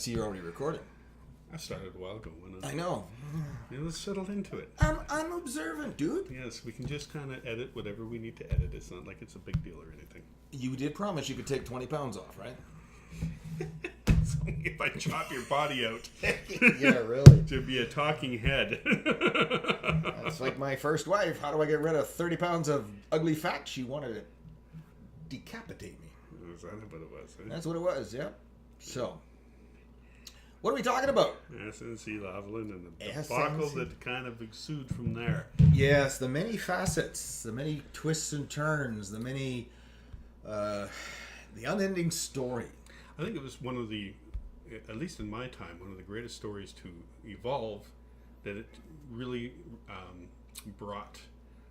see you're already recording. I started a while ago. I know. Yeah, let's settle into it. I'm observant, dude. Yes, we can just kind of edit whatever we need to edit. It's not like it's a big deal or anything. You did promise you could take 20 pounds off, right? So if I chop your body out, Yeah, really. to be a talking head. That's like my first wife. How do I get rid of 30 pounds of ugly fat? She wanted to decapitate me. Is that what it was? That's what it was, yeah. So, what are we talking about? SNC-Lavalin and the SNC. debacle that kind of ensued from there. Yes, the many facets, the many twists and turns, the unending story. I think it was one of the, at least in my time, one of the greatest stories to evolve, that it really brought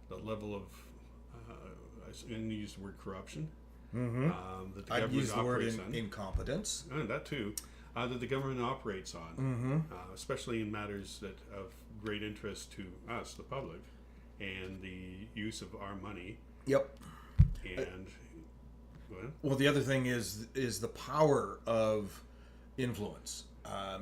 the level of, I'm going to use the word corruption, Mm-hmm. that the I'd government use the word operates on. incompetence. And that too, that the government operates on, Mm-hmm. especially in matters that of great interest to us, the public, and the use of our money. Yep. And Well, the other thing is the power of influence.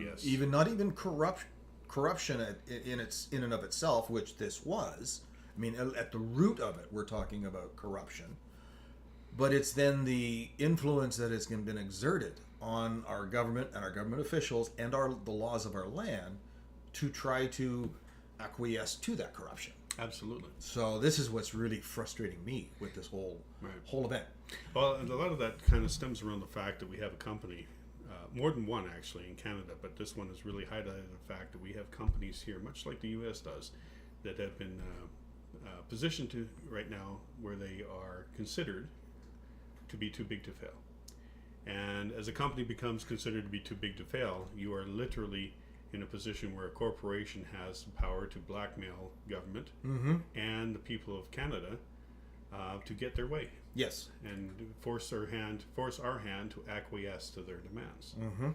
Yes. Not even corruption in and of itself, which this was. I mean, at the root of it, we're talking about corruption. But it's then the influence that has been exerted on our government and our government officials and the laws of our land to try to acquiesce to that corruption. absolutely. So this is what's really frustrating me with this whole event. Well, and a lot of that kind of stems around the fact that we have a company, more than one actually in Canada, but this one has really highlighted the fact that we have companies here, much like the U.S. does, that have been positioned to right now where they are considered to be too big to fail. And as a company becomes considered to be too big to fail, you are literally in a position where a corporation has the power to blackmail government and the people of Canada to get their way. Yes. And force our hand to acquiesce to their demands. Mm-hmm.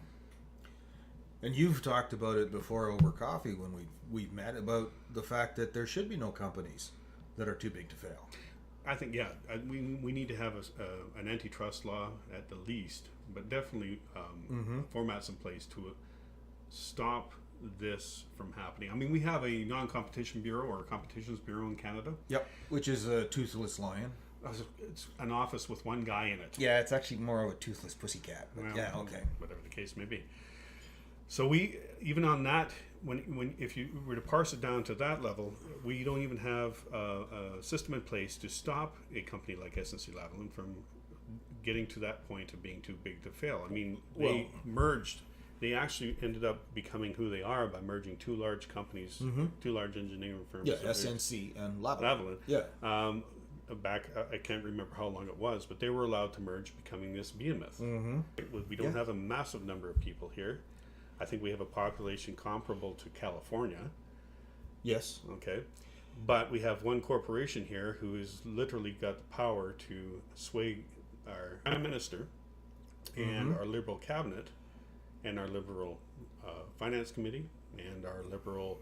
And you've talked about it before over coffee when we've met about the fact that there should be no companies that are too big to fail. I think, we need to have an antitrust law at the least, but definitely formats in place to stop this from happening. I mean, we have a non-competition bureau or a competitions bureau in Canada. Yep, which is a toothless lion. It's an office with one guy in it. Yeah, it's actually more of a toothless pussycat. But Well, yeah, okay. Whatever the case may be. So we, even on that, when if you were to parse it down to that level, we don't even have a system in place to stop a company like SNC-Lavalin from getting to that point of being too big to fail. I mean, they merged. They actually ended up becoming who they are by merging two large companies, two large engineering firms. Yeah, SNC and Lavalin. Yeah. Back, I can't remember how long it was, but they were allowed to merge, becoming this behemoth. Mm-hmm. We don't have a massive number of people here. I think we have a population comparable to California. Yes. Okay. But we have one corporation here who has literally got the power to sway our Prime Minister and our Liberal Cabinet and our Liberal Finance Committee and our Liberal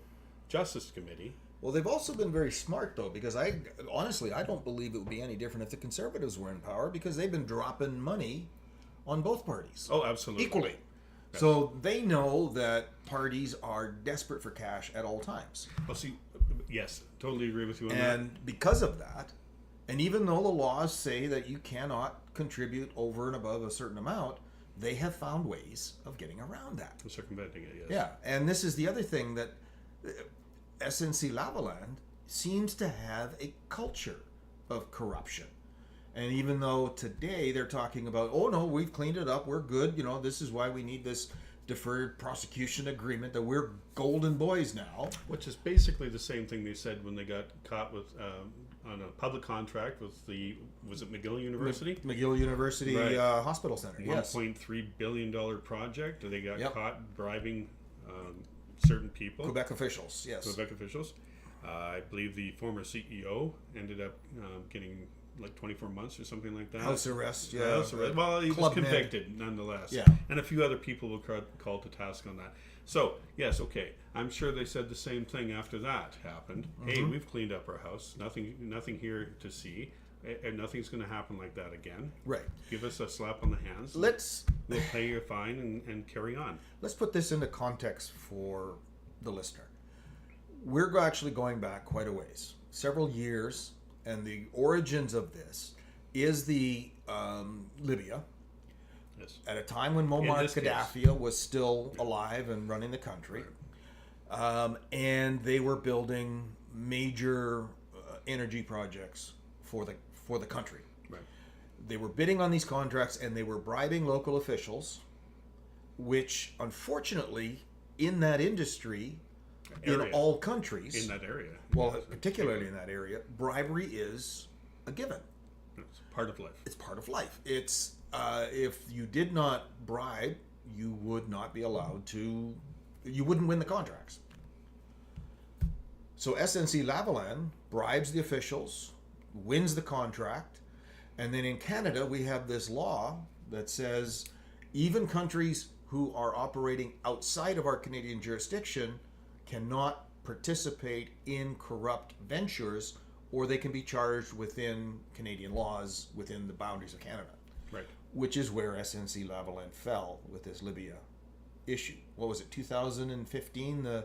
Justice Committee. Well, they've also been very smart, though, because I don't believe it would be any different if the Conservatives were in power, because they've been dropping money on both parties. Oh, absolutely. Equally. Yes. So they know that parties are desperate for cash at all times. Well, see, yes, totally agree with you on that. And because of that, and even though the laws say that you cannot contribute over and above a certain amount, they have found ways of getting around that. Circumventing it, yes. Yeah, and this is the other thing that SNC-Lavalin seems to have a culture of corruption. And even though today they're talking about, oh no, we've cleaned it up, we're good, this is why we need this Deferred Prosecution Agreement, that we're golden boys now. Which is basically the same thing they said when they got caught with on a public contract with was it McGill University? McGill University right. Hospital Center, yes. $1.3 billion project. They got caught bribing certain people. Quebec officials, yes. Quebec officials. I believe the former CEO ended up getting like 24 months or something like that. House arrest, yeah. House arrest. Well, he was convicted nonetheless. Yeah. And a few other people were called to task on that. So, yes, okay. I'm sure they said the same thing after that happened. Hey, we've cleaned up our house. Nothing here to see. And nothing's going to happen like that again. Right. Give us a slap on the hands. We'll pay you a fine and carry on. Let's put this into context for the listener. We're actually going back quite a ways, several years, and the origins of this is the Libya. Yes. At a time when Muammar Gaddafi was still alive and running the country, and they were building major energy projects for the country. Right. They were bidding on these contracts and they were bribing local officials, which unfortunately in that industry, in all countries, in that area, well, particularly in that area, bribery is a given. It's part of life. It's part of life. It's if you did not bribe, you would not be allowed to. You wouldn't win the contracts. So SNC-Lavalin bribes the officials, wins the contract, and then in Canada we have this law that says even countries who are operating outside of our Canadian jurisdiction cannot participate in corrupt ventures, or they can be charged within Canadian laws within the boundaries of Canada. Right. Which is where SNC-Lavalin fell with this Libya issue. What was it, 2015, the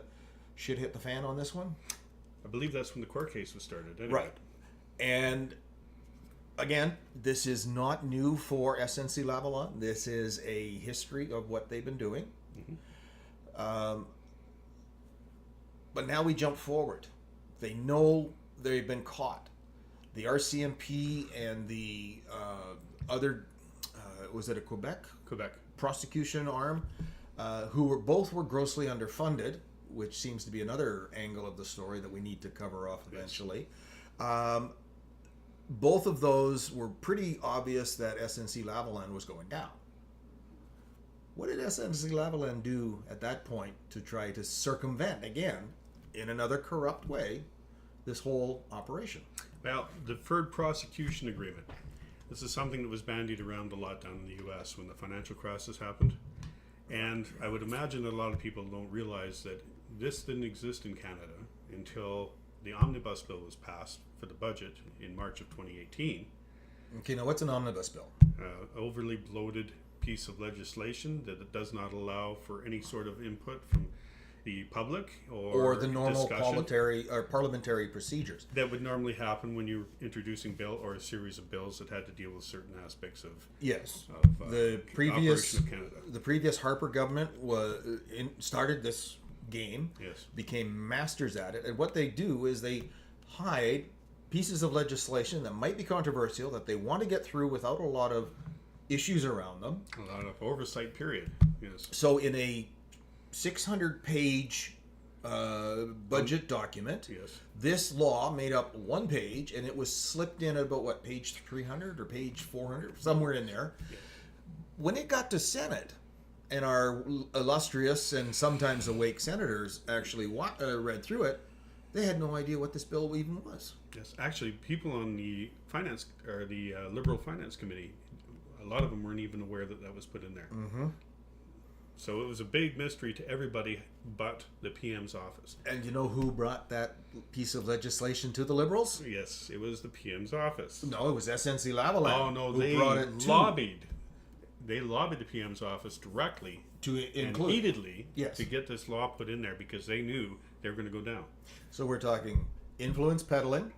shit hit the fan on this one? I believe that's when the court case was started. Anyway. Right. And again, this is not new for SNC-Lavalin. This is a history of what they've been doing. Mm-hmm. But now we jump forward. They know they've been caught. The RCMP and the other, was it a Quebec prosecution arm, who both were grossly underfunded, which seems to be another angle of the story that we need to cover off eventually. Yes. Both of those were pretty obvious that SNC-Lavalin was going down. What did SNC-Lavalin do at that point to try to circumvent, again, in another corrupt way, this whole operation? Well, Deferred Prosecution Agreement. This is something that was bandied around a lot down in the U.S. when the financial crisis happened. And I would imagine that a lot of people don't realize that this didn't exist in Canada until the omnibus bill was passed for the budget in March of 2018. Okay, now what's an omnibus bill? Overly bloated piece of legislation that does not allow for any sort of input from the public or the normal parliamentary procedures that would normally happen when you're introducing bill or a series of bills that had to deal with certain aspects of the previous operation of Canada. The previous Harper government started this game, yes, became masters at it, and what they do is they hide pieces of legislation that might be controversial that they want to get through without a lot of issues around them. A lot of oversight, period. Yes. So in a 600-page budget document, yes, this law made up one page, and it was slipped in at about, page 300 or page 400, somewhere in there. Yeah. When it got to Senate, and our illustrious and sometimes awake senators actually read through it, they had no idea what this bill even was. Yes, actually, people on the finance or the Liberal Finance Committee, a lot of them weren't even aware that was put in there. Mm-hmm. So it was a big mystery to everybody but the PM's office. And you know who brought that piece of legislation to the Liberals? Yes, it was the PM's office. No, it was SNC-Lavalin. Oh no, they lobbied. They lobbied the PM's office directly to include and heatedly yes, to get this law put in there because they knew they were going to go down. So we're talking influence peddling,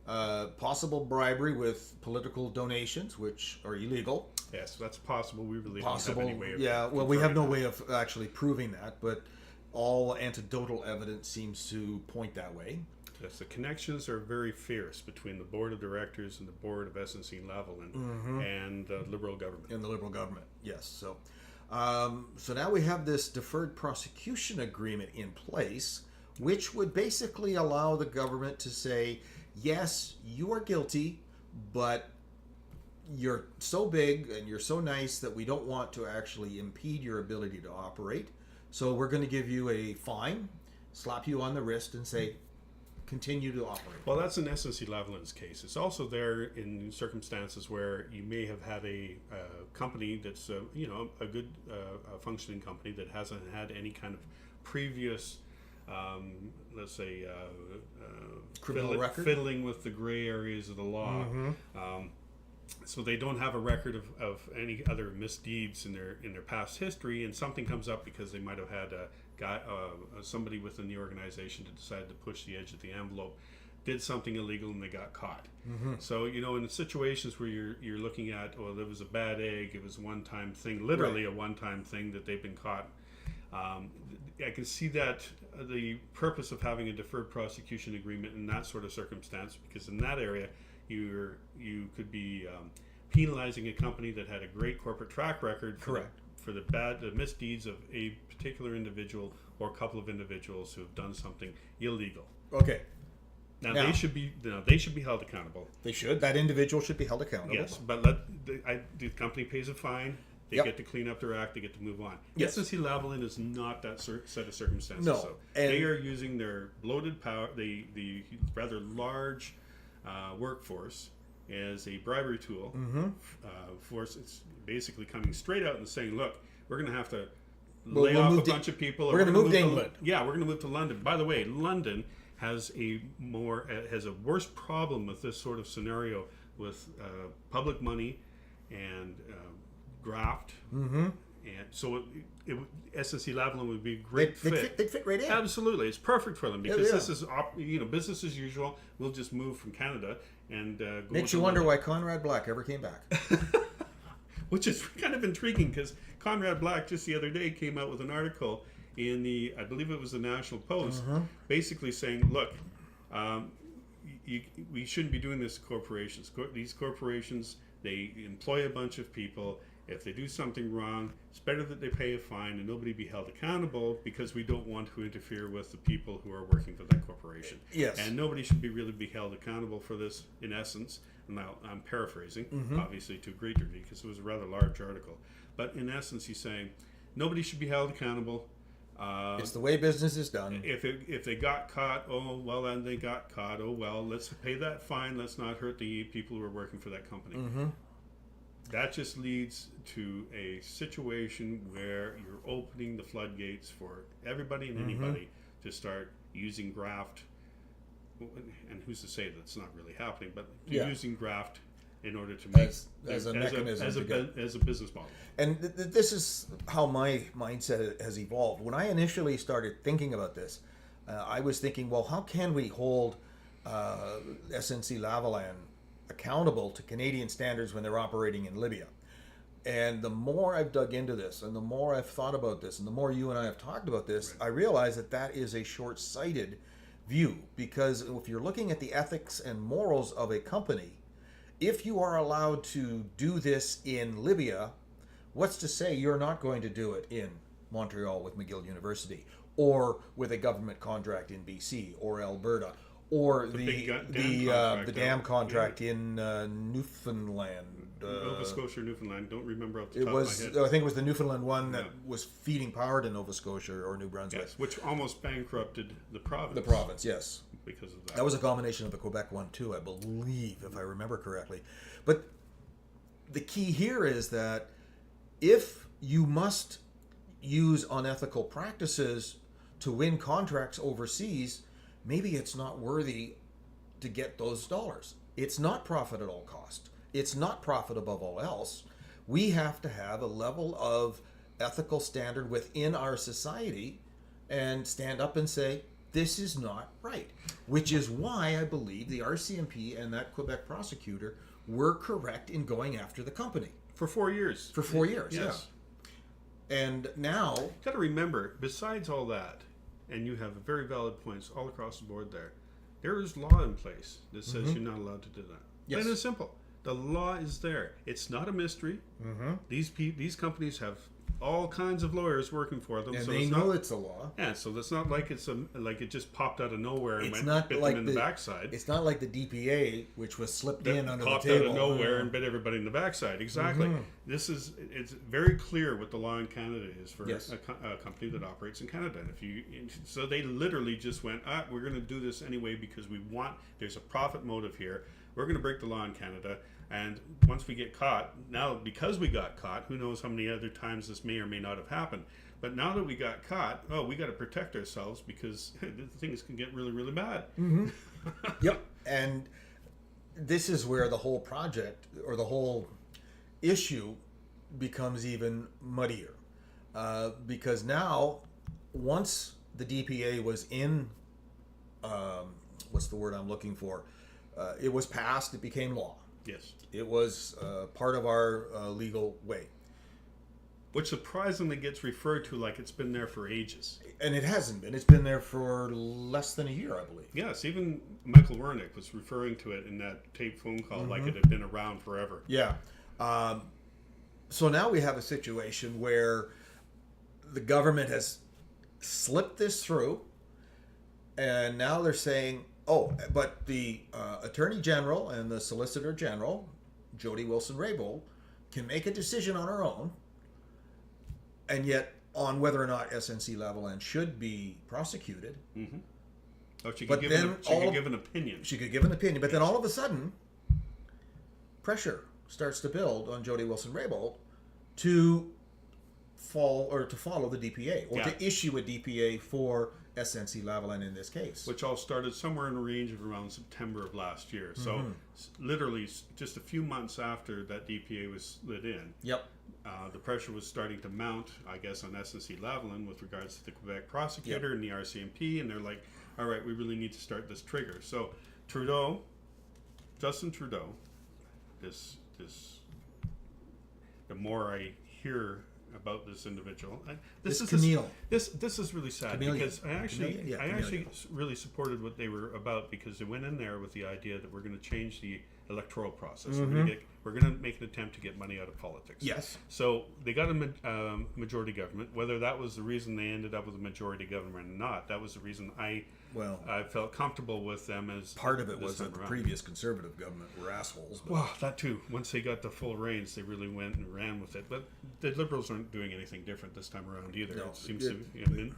possible bribery with political donations, which are illegal. Yes, that's possible. We really don't have any way of we have no way of actually proving that, but all anecdotal evidence seems to point that way. Yes, the connections are very fierce between the board of directors and the board of SNC-Lavalin mm-hmm, and the Liberal government. And the Liberal government, yes. So, so now we have this Deferred Prosecution Agreement in place, which would basically allow the government to say, yes, you are guilty, but you're so big and you're so nice that we don't want to actually impede your ability to operate. So we're going to give you a fine, slap you on the wrist, and say, continue to operate. Well, that's in SNC-Lavalin's case. It's also there in circumstances where you may have had a company that's a good functioning company that hasn't had any kind of previous let's say, Criminal record? fiddling with the gray areas of the law. So they don't have a record of any other misdeeds in their past history, and something comes up because they might have had somebody within the organization to decide to push the edge of the envelope, did something illegal, and they got caught. So in situations where you're looking at, well, it was a bad egg, it was a one-time thing, literally a one-time thing that they've been caught. I can see that the purpose of having a deferred prosecution agreement in that sort of circumstance, because in that area you could be penalizing a company that had a great corporate track record for the misdeeds of a particular individual or a couple of individuals who have done something illegal. Okay. Now they should be held accountable. They should. That individual should be held accountable. Yes, but the company pays a fine. They get to clean up their act. They get to move on. Yes. SNC-Lavalin is not that set of circumstances. No. So they are using their bloated power, the rather large workforce, as a bribery tool. It's basically coming straight out and saying, look, we're going to have to lay off a bunch of people. We're going to move to England. We're going to move to London. By the way, London has a worse problem with this sort of scenario with public money and graft, and so SNC-Lavalin would be a great fit. They'd fit right in. Absolutely, it's perfect for them because this is business as usual. We'll just move from Canada and go. Makes you wonder why Conrad Black ever came back. Which is kind of intriguing because Conrad Black just the other day came out with an article in I believe it was the National Post, basically saying, look, we shouldn't be doing this to corporations. These corporations, they employ a bunch of people. If they do something wrong, it's better that they pay a fine and nobody be held accountable because we don't want to interfere with the people who are working for that corporation. Yes. And nobody should really be held accountable for this, in essence. Now, I'm paraphrasing, obviously, to a great degree because it was a rather large article. But in essence, he's saying nobody should be held accountable. It's the way business is done. If they got caught, oh, well, then they got caught. Oh, well, let's pay that fine. Let's not hurt the people who are working for that company. That just leads to a situation where you're opening the floodgates for everybody and anybody to start using graft. And who's to say that's not really happening, but using graft in order to make as a mechanism as a business model. And this is how my mindset has evolved. When I initially started thinking about this, I was thinking, well, how can we hold SNC-Lavalin accountable to Canadian standards when they're operating in Libya? And the more I've dug into this, and the more I've thought about this, and the more you and I have talked about this, I realize that is a short-sighted view, because if you're looking at the ethics and morals of a company, if you are allowed to do this in Libya, what's to say you're not going to do it in Montreal with McGill University, or with a government contract in BC or Alberta, or the dam contract in Newfoundland. Nova Scotia or Newfoundland, don't remember off the top of my head. I think it was the Newfoundland one that was feeding power to Nova Scotia or New Brunswick. Yes, which almost bankrupted the province. The province, yes. Because of that. That was a combination of the Quebec one too, I believe, if I remember correctly. But the key here is that if you must use unethical practices to win contracts overseas, maybe it's not worthy to get those dollars. It's not profit at all cost. It's not profit above all else. We have to have a level of ethical standard within our society and stand up and say, this is not right. Which is why I believe the RCMP and that Quebec prosecutor were correct in going after the company. For 4 years. For 4 years, yes. Yeah. And now... You've got to remember, besides all that, and you have very valid points all across the board there is law in place that says you're not allowed to do that. Yes. Plain and simple. The law is there. It's not a mystery. These companies have all kinds of lawyers working for them, and so they know it's a law. Yeah, so it's not like like it just popped out of nowhere and bit them in the backside. It's not like the DPA, which was slipped in under the table. Popped out of nowhere and bit everybody in the backside. Exactly. It's very clear what the law in Canada is for a company that operates in Canada. And so they literally just went, we're going to do this anyway because there's a profit motive here. We're going to break the law in Canada. And once we get caught, now because we got caught, who knows how many other times this may or may not have happened. But now that we got caught, we got to protect ourselves because things can get really, really bad. Mm-hmm. Yep. And this is where the whole project or the whole issue becomes even muddier. Because now, once the DPA was in, what's the word I'm looking for? It was passed, it became law. Yes. It was part of our legal way. Which surprisingly gets referred to like it's been there for ages. And it hasn't been. It's been there for less than a year, I believe. Yes, even Michael Wernick was referring to it in that taped phone call like it had been around forever. Yeah. So now we have a situation where the government has slipped this through, and now they're saying, but the Attorney General and the Solicitor General, Jody Wilson-Raybould, can make a decision on her own, and yet on whether or not SNC-Lavalin should be prosecuted. Mm-hmm. Oh, she But could then give an opinion. She could give an opinion, but then all of a sudden, pressure starts to build on Jody Wilson-Raybould to follow the DPA or to issue a DPA for SNC-Lavalin in this case. Which all started somewhere in the range of around September of last year. So literally just a few months after that DPA was slid in. Yep. The pressure was starting to mount, I guess, on SNC-Lavalin with regards to the Quebec prosecutor and the RCMP, and they're like, all right, we really need to start this trigger. So Justin Trudeau, the more I hear about this individual, this is really sad because I actually really supported what they were about, because they went in there with the idea that we're going to change the electoral process. We're going to make an attempt to get money out of politics. Yes. So they got a majority government. Whether that was the reason they ended up with a majority government or not, that was the reason I felt comfortable with them. As part of it was that the previous Conservative government were assholes. But. Well, that too. Once they got the full reins, they really went and ran with it. But the Liberals aren't doing anything different this time around either. No, it seems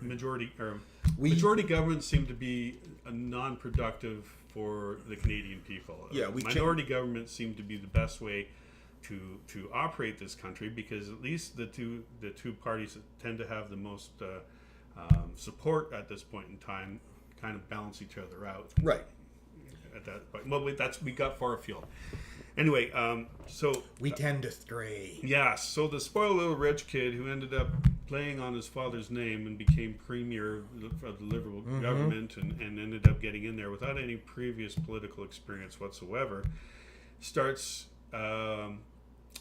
majority government seemed to be a non-productive for the Canadian people. Yeah, minority governments seem to be the best way to operate this country, because at least the two parties that tend to have the most support at this point in time kind of balance each other out. Right. At that point. Well, we got far afield. Anyway, so we tend to stray. Yeah. So the spoiled little rich kid who ended up playing on his father's name and became premier of the Liberal government and ended up getting in there without any previous political experience whatsoever, starts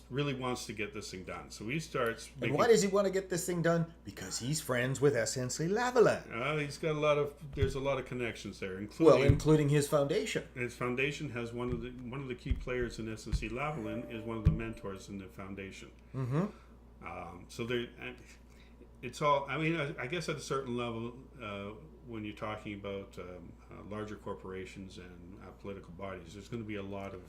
really wants to get this thing done. So he starts. And why does he want to get this thing done? Because he's friends with SNC-Lavalin. He's got there's a lot of connections there, including his foundation. His foundation has one of the key players in SNC-Lavalin is one of the mentors in the foundation. Mm-hmm. So it's all. I mean, I guess at a certain level, when you're talking about larger corporations and political bodies, there's going to be a lot of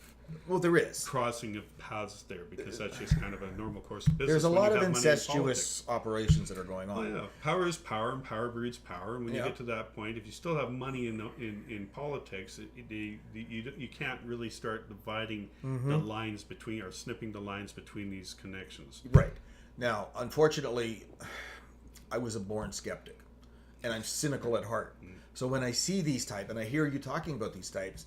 crossing of paths there, because that's just kind of a normal course of business. There's a lot of incestuous operations that are going on. Well, yeah. Power is power, and power breeds power. And when you get to that point, if you still have money in politics, you can't really start dividing the lines between, or snipping the lines between these connections. Right. Now, unfortunately, I was a born skeptic, and I'm cynical at heart. So when I see these type, and I hear you talking about these types,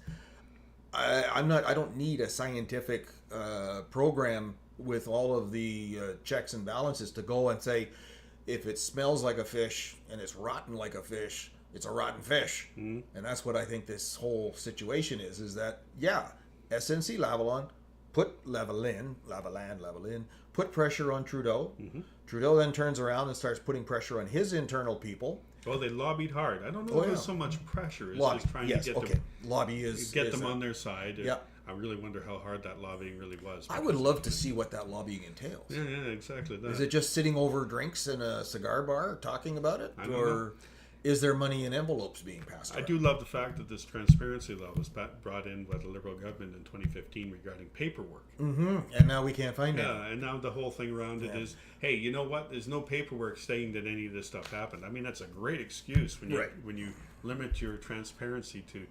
I don't need a scientific program with all of the checks and balances to go and say, if it smells like a fish and it's rotten like a fish, it's a rotten fish. And that's what I think this whole situation is that, SNC-Lavalin put pressure on Trudeau. Trudeau then turns around and starts putting pressure on his internal people. Well, they lobbied hard. I don't know if there's so much pressure. It's just trying to get them on their side. Yeah. I really wonder how hard that lobbying really was. I would love to see what that lobbying entails. Yeah, exactly that. Is it just sitting over drinks in a cigar bar talking about it? I don't know. Is there money in envelopes being passed around? I do love the fact that this transparency law was brought in by the Liberal government in 2015 regarding paperwork. And now we can't find it. Yeah, and now the whole thing around it is, hey, you know what? There's no paperwork saying that any of this stuff happened. I mean, that's a great excuse when you limit your transparency to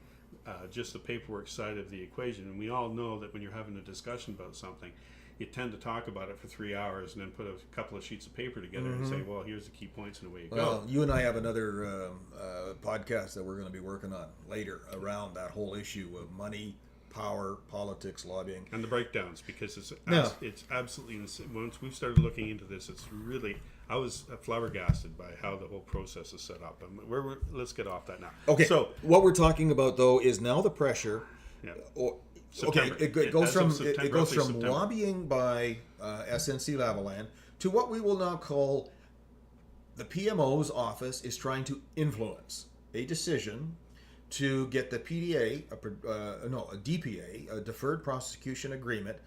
just the paperwork side of the equation. And we all know that when you're having a discussion about something, you tend to talk about it for 3 hours and then put a couple of sheets of paper together and say, well, here's the key points and away you Well, go. you and I have another podcast that we're going to be working on later around that whole issue of money, power, politics, lobbying. And the breakdowns, because it's No. it's absolutely insane. Once we've started looking into this, it's really, I was flabbergasted by how the whole process is set up. And let's get off that now. Okay, So, what we're talking about, though, is now the pressure. yeah. Or, September. okay, it goes As of from September, it goes roughly from September. lobbying by SNC-Lavalin to what we will now call the PMO's office is trying to influence a decision to get the PDA, a DPA, a Deferred Prosecution Agreement,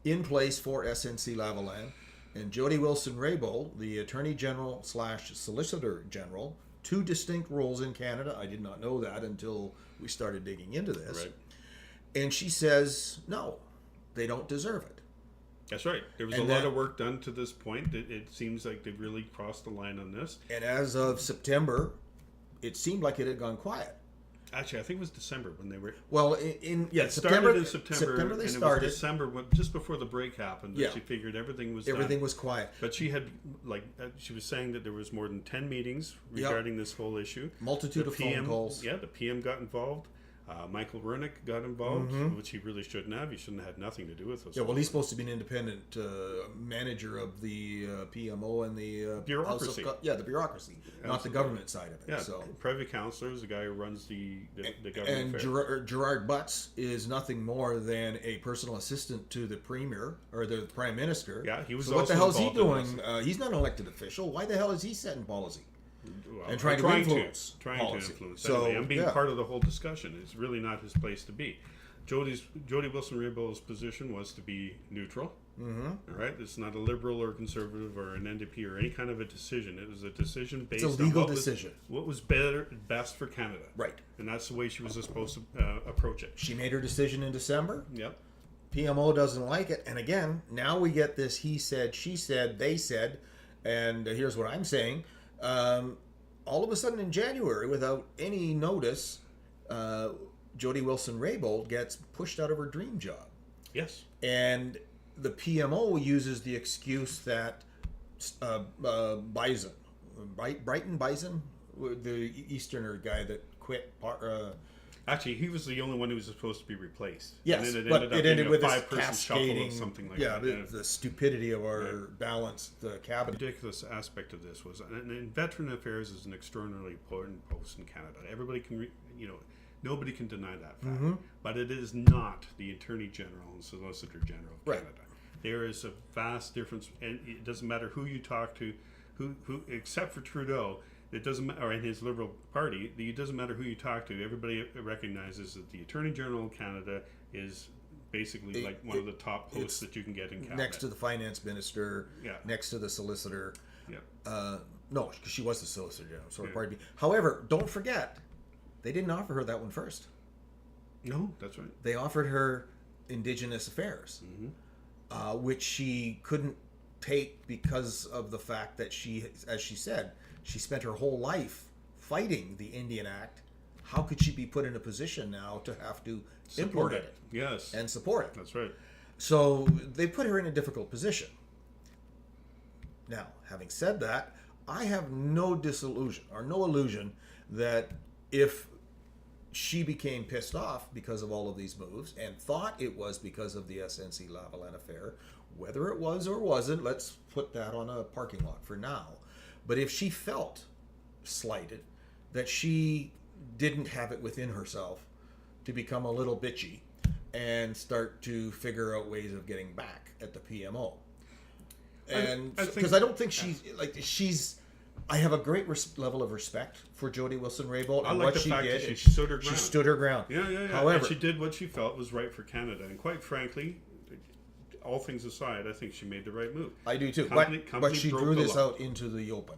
in place for SNC-Lavalin. And Jody Wilson-Raybould, the Attorney General / Solicitor General, two distinct roles in Canada. I did not know that until we started digging into this. Right. And she says, no, they don't deserve it. That's right. There was And a lot that- of work done to this point. It seems like they've really crossed the line on this. And as of September, it seemed like it had gone quiet. Actually, I think it was December when they were. Well, It September started in September, they and started. it was December, just before the break happened. That Yeah. She figured everything was Everything done. was quiet. But she had, she was saying that there was more than 10 meetings regarding this whole issue. Multitude of phone calls. Yeah, the PM got involved. Michael Wernick got involved, which he really shouldn't have. He shouldn't have had nothing to do with this. Yeah, well, he's supposed to be an independent manager of the PMO and the Bureaucracy. the bureaucracy, not the government side of it. Yeah, So, private counselor is the guy who runs the government and affairs. Gerard Butts is nothing more than a personal assistant to the premier or the prime minister. Yeah, he was So what the also hell is he involved in doing? He's not an elected official. Why the hell is he setting policy? Well, and trying to influence trying policy. to influence. So, Anyway, I'm being yeah. part of the whole discussion. It's really not his place to be. Jody Wilson-Raybould's position was to be neutral. Mm-hmm. All right, it's not a liberal or conservative or an NDP or any kind of a decision. It was a decision based It's a legal on decision. what was best for Canada. Right. And that's the way she was supposed to approach it. She made her decision in December. Yep. PMO doesn't like it. And again, now we get this he said, she said, they said. And here's what I'm saying. All of a sudden in January, without any notice, Jody Wilson-Raybould gets pushed out of her dream job. Yes. And the PMO uses the excuse that Bison, Brighton Bison, the Easterner guy that quit. Actually, he was the only one who was supposed to be replaced. Yes, and then but it it ended ended up with being a this 5-person shuffle or cascading, something like yeah, that. the stupidity of our balanced cabinet. The ridiculous aspect of this was, and Veteran Affairs is an extraordinarily important post in Canada. Everybody can, nobody can deny that fact. Mm-hmm. But it is not the Attorney General and Solicitor General of Right. Canada. There is a vast difference, and it doesn't matter who you talk to, who except for Trudeau. It doesn't matter, or in his Liberal Party, it doesn't matter who you talk to. Everybody recognizes that the Attorney General of Canada is basically like one of the top posts that you can get in Canada. Next to the finance minister, Yeah. next to the solicitor. Yeah. No, because she was the solicitor general. Sorry, pardon me. However, don't forget, they didn't offer her that one first. No, that's right. They offered her Indigenous Affairs, which she couldn't take because of the fact that she, as she said, she spent her whole life fighting the Indian Act. How could she be put in a position now to have to implement it Yes. and support it? That's right. So they put her in a difficult position. Now, having said that, I have no disillusion or no illusion that if she became pissed off because of all of these moves and thought it was because of the SNC-Lavalin affair, whether it was or wasn't, let's put that on a parking lot for now. But if she felt slighted, that she didn't have it within herself to become a little bitchy and start to figure out ways of getting back at the PMO. And because I don't think she's I have a great level of respect for Jody Wilson-Raybould and what she did. She stood her ground. She stood her ground. Yeah. However, and she did what she felt was right for Canada. And quite frankly, all things aside, I think she made the right move. I do too. Company But she broke drew the this law. out into the open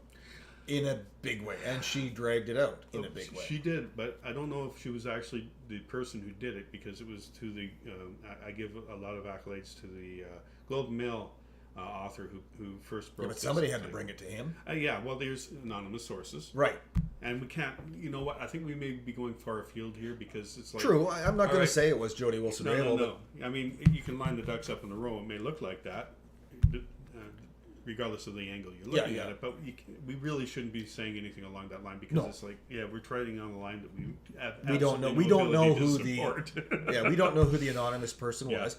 in a big way, and she dragged it out in a big way. She did, but I don't know if she was actually the person who did it, because it was to the. I give a lot of accolades to the Globe and Mail author who first broke. But somebody had to bring it to him, Yeah, well, there's anonymous sources, right? And we can't, you know what? I think we may be going far afield here because it's like True. I'm not going right. to say it was Jody Wilson-Raybould. No. I mean, you can line the ducks up in a row. It may look like that, regardless of the angle you're looking at it. But we really shouldn't be saying anything along that line because it's like, we're treading on a line that we have. We don't know. We don't know who the we don't know who the anonymous person was.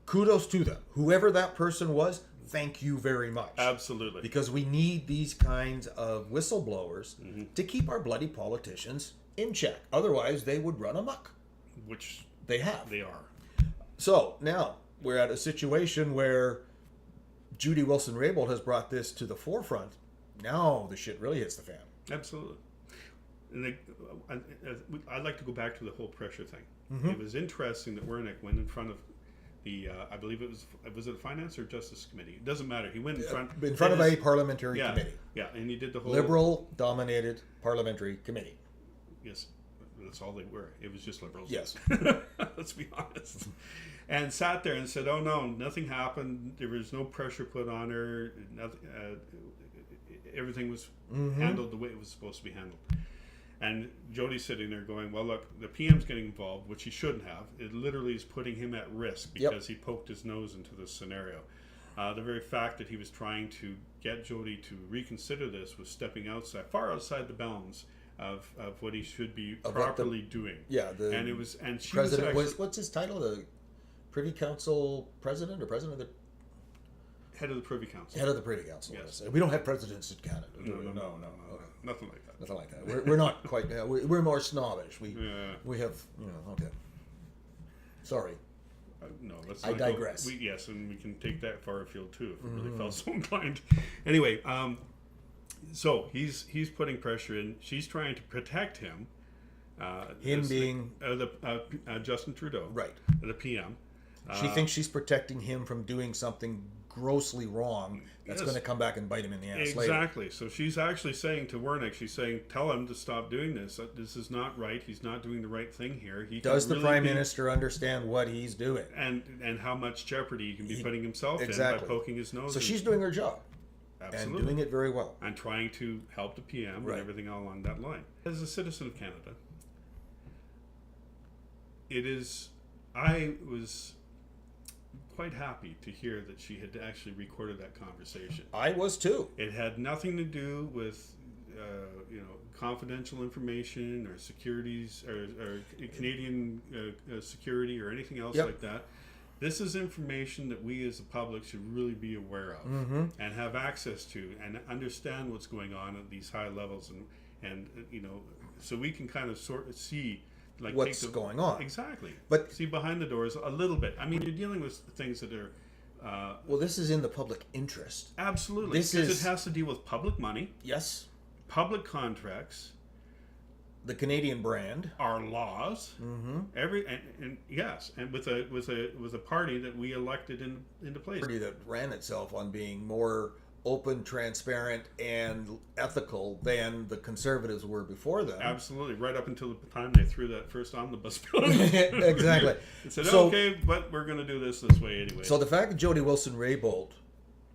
Kudos to them. Whoever that person was, thank you very much. Absolutely. Because we need these kinds of whistleblowers to keep our bloody politicians in check. Otherwise, they would run amok. Which they have. They are. So now we're at a situation where Jody Wilson-Raybould has brought this to the forefront. Now the shit really hits the fan. Absolutely. And I'd like to go back to the whole pressure thing. It was interesting that Wernick went in front of the, I believe it was it a Finance or Justice Committee? It doesn't matter. He went in front of a parliamentary committee. Yeah, and he did the whole Liberal-dominated parliamentary committee. Yes, that's all they were. It was just Liberals. Yes. Let's be honest. And sat there and said, "Oh no, nothing happened. There was no pressure put on her. Nothing, everything was handled the way it was supposed to be handled." And Jody's sitting there going, well, look, the PM's getting involved, which he shouldn't have. It literally is putting him at risk because he poked his nose into this scenario. The very fact that he was trying to get Jody to reconsider this was stepping far outside the bounds of what he should be properly doing. Yeah. And it was, and she president was what's his title? The Privy Council president or president of the... Head of the Privy Council. Head of the Privy Council. Yes. We don't have presidents in Canada. No. Okay. Nothing like that. Nothing like that. We're not quite. We're more snobbish. We have. Okay. Sorry. No, let's. I digress. And we can take that far afield too if we really felt so inclined. Anyway, so he's putting pressure in. She's trying to protect him. Being Justin Trudeau, right? The PM. She thinks she's protecting him from doing something grossly wrong that's going to come back and bite him in the ass later. Exactly. So she's actually saying to Wernick, she's saying, tell him to stop doing this. This is not right. He's not doing the right thing here. Does the Prime Minister understand what he's doing? And how much jeopardy he can be putting himself in by poking his nose. So she's doing her job. Absolutely. And doing it very well. And trying to help the PM and everything along that line. As a citizen of Canada, I was quite happy to hear that she had actually recorded that conversation. I was too. It had nothing to do with confidential information or securities or Canadian security or anything else like that. This is information that we as the public should really be aware of and have access to and understand what's going on at these high levels and so we can kind of sort of see like what's going on. Exactly. But see behind the doors a little bit. I mean, you're dealing with things that are well, this is in the public interest. Absolutely. Because it has to deal with public money. Yes. Public contracts. The Canadian brand. Our laws. And yes, and with a party that we elected into place. A party that ran itself on being more open, transparent, and ethical than the Conservatives were before them. Absolutely, right up until the time they threw that first omnibus bill. Exactly. And said, okay, but we're going to do this way anyway. So the fact that Jody Wilson-Raybould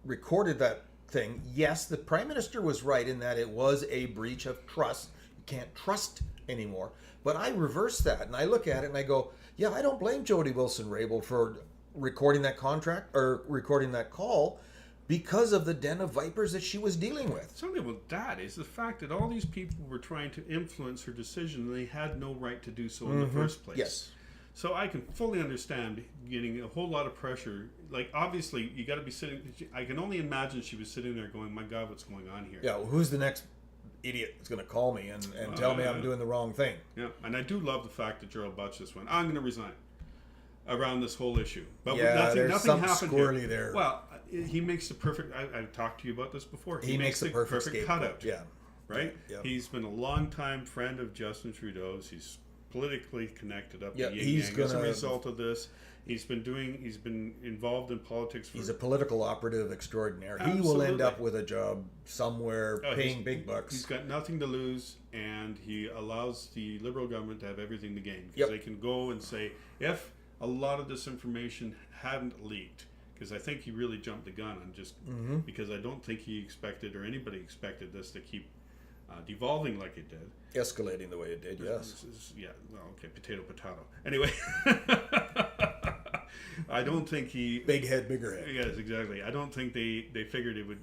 recorded that thing, yes, the Prime Minister was right in that it was a breach of trust. You can't trust anymore. But I reverse that, and I look at it and I go, yeah, I don't blame Jody Wilson-Raybould for recording that contract or recording that call, because of the den of vipers that she was dealing with. Something about that is the fact that all these people were trying to influence her decision and they had no right to do so in the first place. Yes. So I can fully understand getting a whole lot of pressure. Like, obviously, you got to be sitting... I can only imagine she was sitting there going, my God, what's going on here? Yeah, well, who's the next idiot that's going to call me and tell me I'm doing the wrong thing? Yeah, and I do love the fact that Gerald Butch just went, I'm going to resign around this whole issue. But nothing happened squirrely here. There. Well, he makes the perfect... I've talked to you about this before. He makes the perfect cutout. Yeah. Right? Yeah. He's been a longtime friend of Justin Trudeau's. He's politically connected up to Yang as a result of this. He's been involved in politics. He's a political operative extraordinaire. Absolutely. He will end up with a job somewhere paying big bucks. He's got nothing to lose, and he allows the Liberal government to have everything to gain. Because they can go and say, if a lot of this information hadn't leaked, because I think he really jumped the gun on just because I don't think he expected or anybody expected this to keep devolving like it did. Escalating the way it did, yes. Yeah, well, okay, potato. Anyway, I don't think he... Big head, bigger head. Yes, exactly. I don't think they figured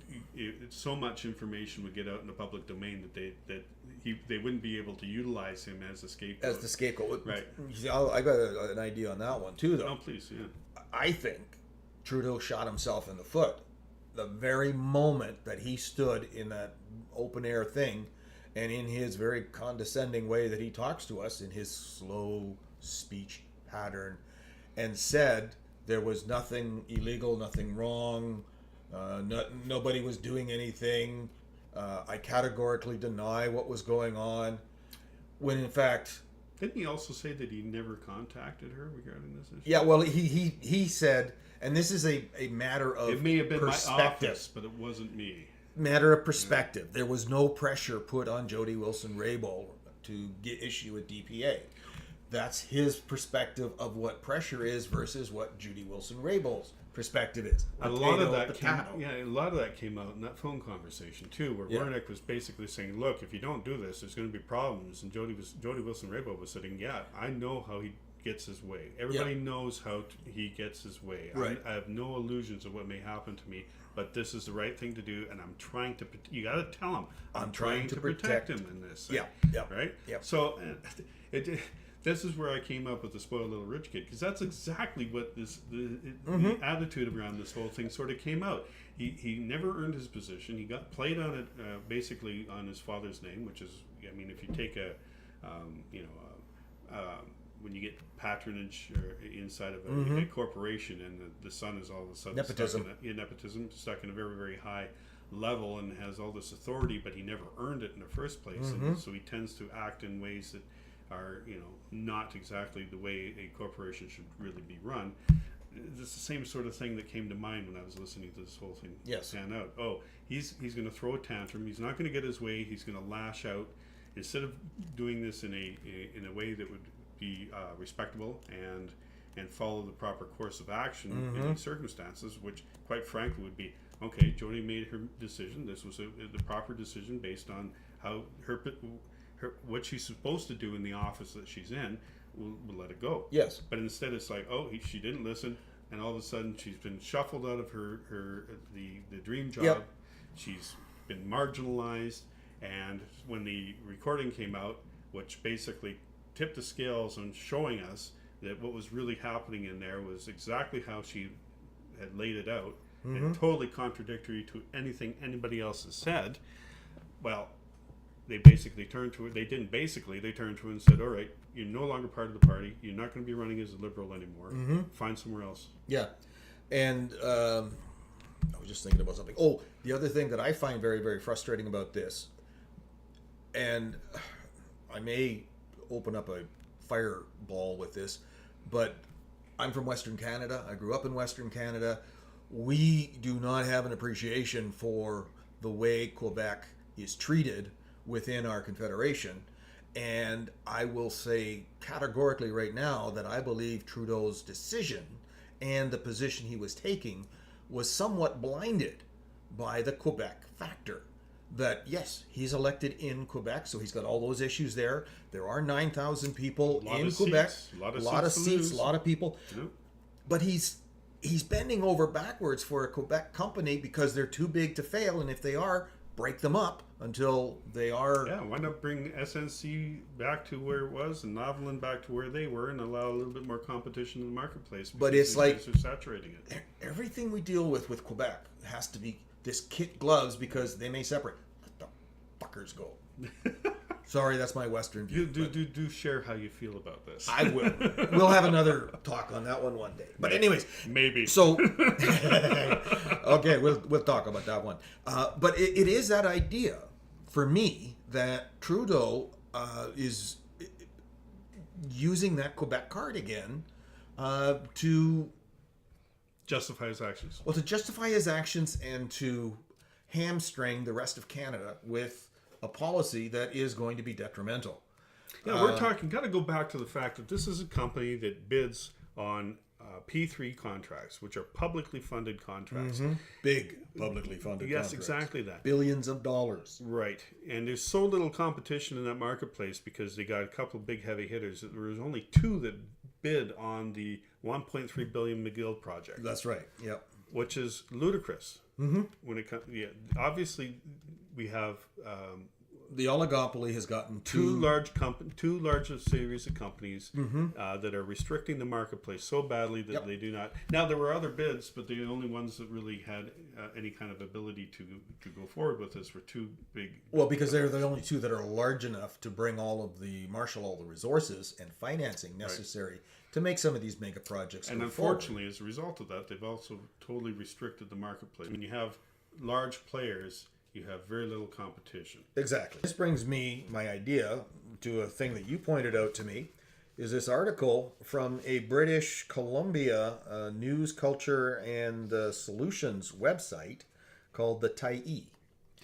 so much information would get out in the public domain that they wouldn't be able to utilize him as a scapegoat. As the scapegoat. Right. I got an idea on that one, too, though. Oh, please, yeah. I think Trudeau shot himself in the foot the very moment that he stood in that open air thing, and in his very condescending way that he talks to us in his slow speech pattern, and said there was nothing illegal, nothing wrong, nobody was doing anything. I categorically deny what was going on. When in fact, didn't he also say that he never contacted her regarding this issue? yeah, well, he said, and this is a matter of it may have been perspective. My office, but it wasn't me. Matter of perspective. There was no pressure put on Jody Wilson-Raybould to issue a DPA. That's his perspective of what pressure is versus what Jody Wilson-Raybould's perspective is. A lot of that came out in that phone conversation too, where Wernick was basically saying, "Look, if you don't do this, there's going to be problems." And Jody Wilson-Raybould was saying, "Yeah, I know how he gets his way. Everybody knows how he gets his way. Right. I have no illusions of what may happen to me, but this is the right thing to do, and I'm trying to. You got to tell him I'm trying to protect him in this. Yeah. Right. Yeah. So this is where I came up with the spoiled little rich kid, because that's exactly what the attitude around this whole thing sort of came out. He never earned his position. He got played on it basically on his father's name, which is, I mean, if you take when you get patronage inside of a corporation, and the son is all of a sudden nepotism stuck in a very, very high level and has all this authority, but he never earned it in the first place, and so he tends to act in ways that are, not exactly the way a corporation should really be run. It's the same sort of thing that came to mind when I was listening to this whole thing pan out. Oh, he's going to throw a tantrum. He's not going to get his way. He's going to lash out. Instead of doing this in a way that would be respectable and follow the proper course of action in these circumstances, which quite frankly would be, okay, Jody made her decision. This was the proper decision based on how what she's supposed to do in the office that she's in. We'll let it go. Yes. But instead it's like, she didn't listen, and all of a sudden she's been shuffled out of the dream job. Yep. She's been marginalized, and when the recording came out, which basically tipped the scales on showing us that what was really happening in there was exactly how she had laid it out, and totally contradictory to anything anybody else has said. Well, they basically turned to it. They turned to it and said, all right, you're no longer part of the party. You're not going to be running as a Liberal anymore. Find somewhere else. Yeah. And I was just thinking about something. Oh, the other thing that I find very, very frustrating about this, and I may open up a fireball with this, but I'm from Western Canada. I grew up in Western Canada. We do not have an appreciation for the way Quebec is treated within our confederation, and I will say categorically right now that I believe Trudeau's decision and the position he was taking was somewhat blinded by the Quebec factor. That yes, he's elected in Quebec, so he's got all those issues there. There are 9,000 people in Quebec, a lot of seats, a lot of people, but he's bending over backwards for a Quebec company because they're too big to fail, and if they are, break them up until they are. Yeah, why not bring SNC back to where it was and Lavalin back to where they were, and allow a little bit more competition in the marketplace? But it's like they're saturating it. Everything we deal with Quebec has to be this kit gloves because they may separate. Let the fuckers go. Sorry, that's my Western view. Do share how you feel about this. I will. We'll have another talk on that one day. But anyways, maybe. So okay, we'll talk about that one. But it is that idea for me that Trudeau is using that Quebec card again to justify his actions. Well, to justify his actions and to hamstring the rest of Canada with a policy that is going to be detrimental. Yeah, we're talking. Got to go back to the fact that this is a company that bids on P3 contracts, which are publicly funded contracts. Big publicly funded Yes, contracts. exactly that. Billions of dollars. Right. And there's so little competition in that marketplace because they got a couple of big heavy hitters. There was only 2 that bid on the $1.3 billion McGill project. That's right. Yep. Which is ludicrous. When it comes, obviously, we have The oligopoly has gotten two large series of companies that are restricting the marketplace so badly that they do not. Now there were other bids, but the only ones that really had any kind of ability to go forward with this were 2 big. Well, because they're the only 2 that are large enough to marshal all the resources and financing necessary to make some of these mega projects. And unfortunately, as a result of that, they've also totally restricted the marketplace. When you have large players, you have very little competition. Exactly. This brings my idea to a thing that you pointed out to me, is this article from a British Columbia news, culture, and solutions website called the TYEE.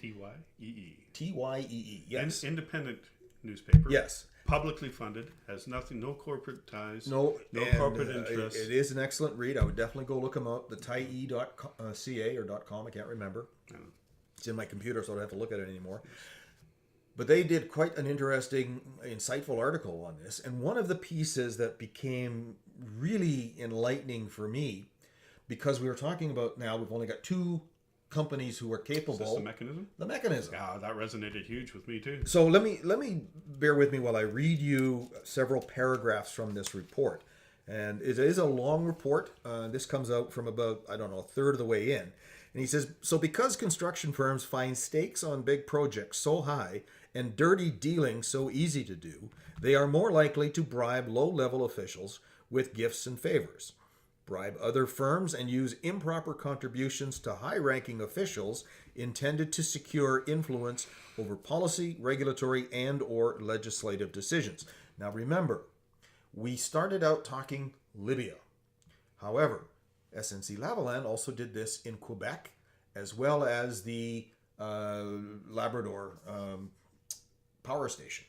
TYEE. TYEE, yes. Independent newspaper. Yes. Publicly funded, has nothing, no corporate ties, no corporate interests. It is an excellent read. I would definitely go look them up. The TYEE.ca or .com, I can't remember. It's in my computer, so I don't have to look at it anymore. But they did quite an interesting, insightful article on this. And one of the pieces that became really enlightening for me, because we were talking about now, we've only got 2 companies who are capable. Is this the mechanism? The mechanism. Yeah, that resonated huge with me too. So let me bear with me while I read you several paragraphs from this report. And it is a long report. This comes out from about, a third of the way in. And he says, so because construction firms find stakes on big projects so high and dirty dealing so easy to do, they are more likely to bribe low-level officials with gifts and favors, bribe other firms, and use improper contributions to high-ranking officials intended to secure influence over policy, regulatory, and/or legislative decisions. Now remember, we started out talking Libya. However, SNC-Lavalin also did this in Quebec, as well as the Labrador power station.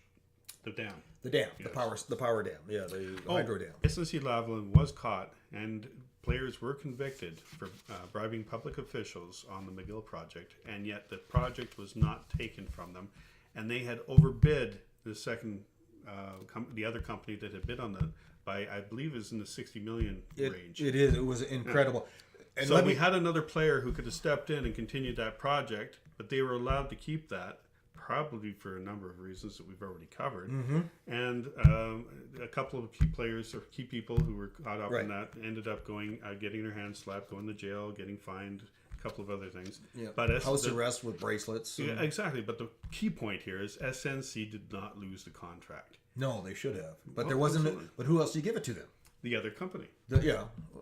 The dam. The dam, Yes. the power dam, the hydro dam. SNC-Lavalin was caught, and players were convicted for bribing public officials on the McGill project, and yet the project was not taken from them, and they had overbid the second, the other company that had bid on that by, I believe, is in the 60 million range. It is. It was incredible. And so we had another player who could have stepped in and continued that project, but they were allowed to keep that, probably for a number of reasons that we've already covered. And a couple of key players or key people who were caught up in that ended up getting their hands slapped, going to jail, getting fined, a couple of other things. Yeah. But house arrest with bracelets. Yeah, exactly. But the key point here is SNC did not lose the contract. No, they should have. But there wasn't. Absolutely. But who else do you give it to them? The other company.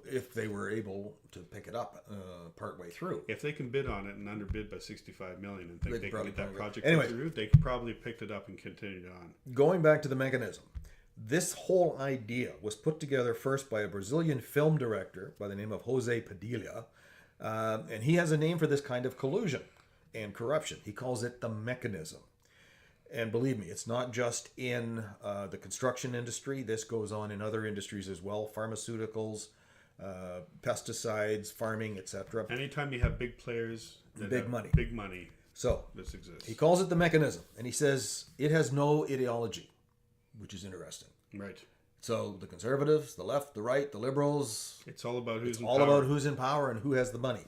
If they were able to pick it up partway through. If they can bid on it and underbid by 65 million and think they can get that project anyway, through, they could probably have picked it up and continued on. Going back to the mechanism, this whole idea was put together first by a Brazilian film director by the name of Jose Padilha, and he has a name for this kind of collusion and corruption. He calls it the mechanism. And believe me, it's not just in the construction industry. This goes on in other industries as well, pharmaceuticals, pesticides, farming, etc. Anytime you have big players that Big have money, So this exists. he calls it the mechanism, and he says it has no ideology, which is interesting. Right. So the conservatives, the left, the right, the liberals, It's all about who's in all power. about who's in power and who has the money.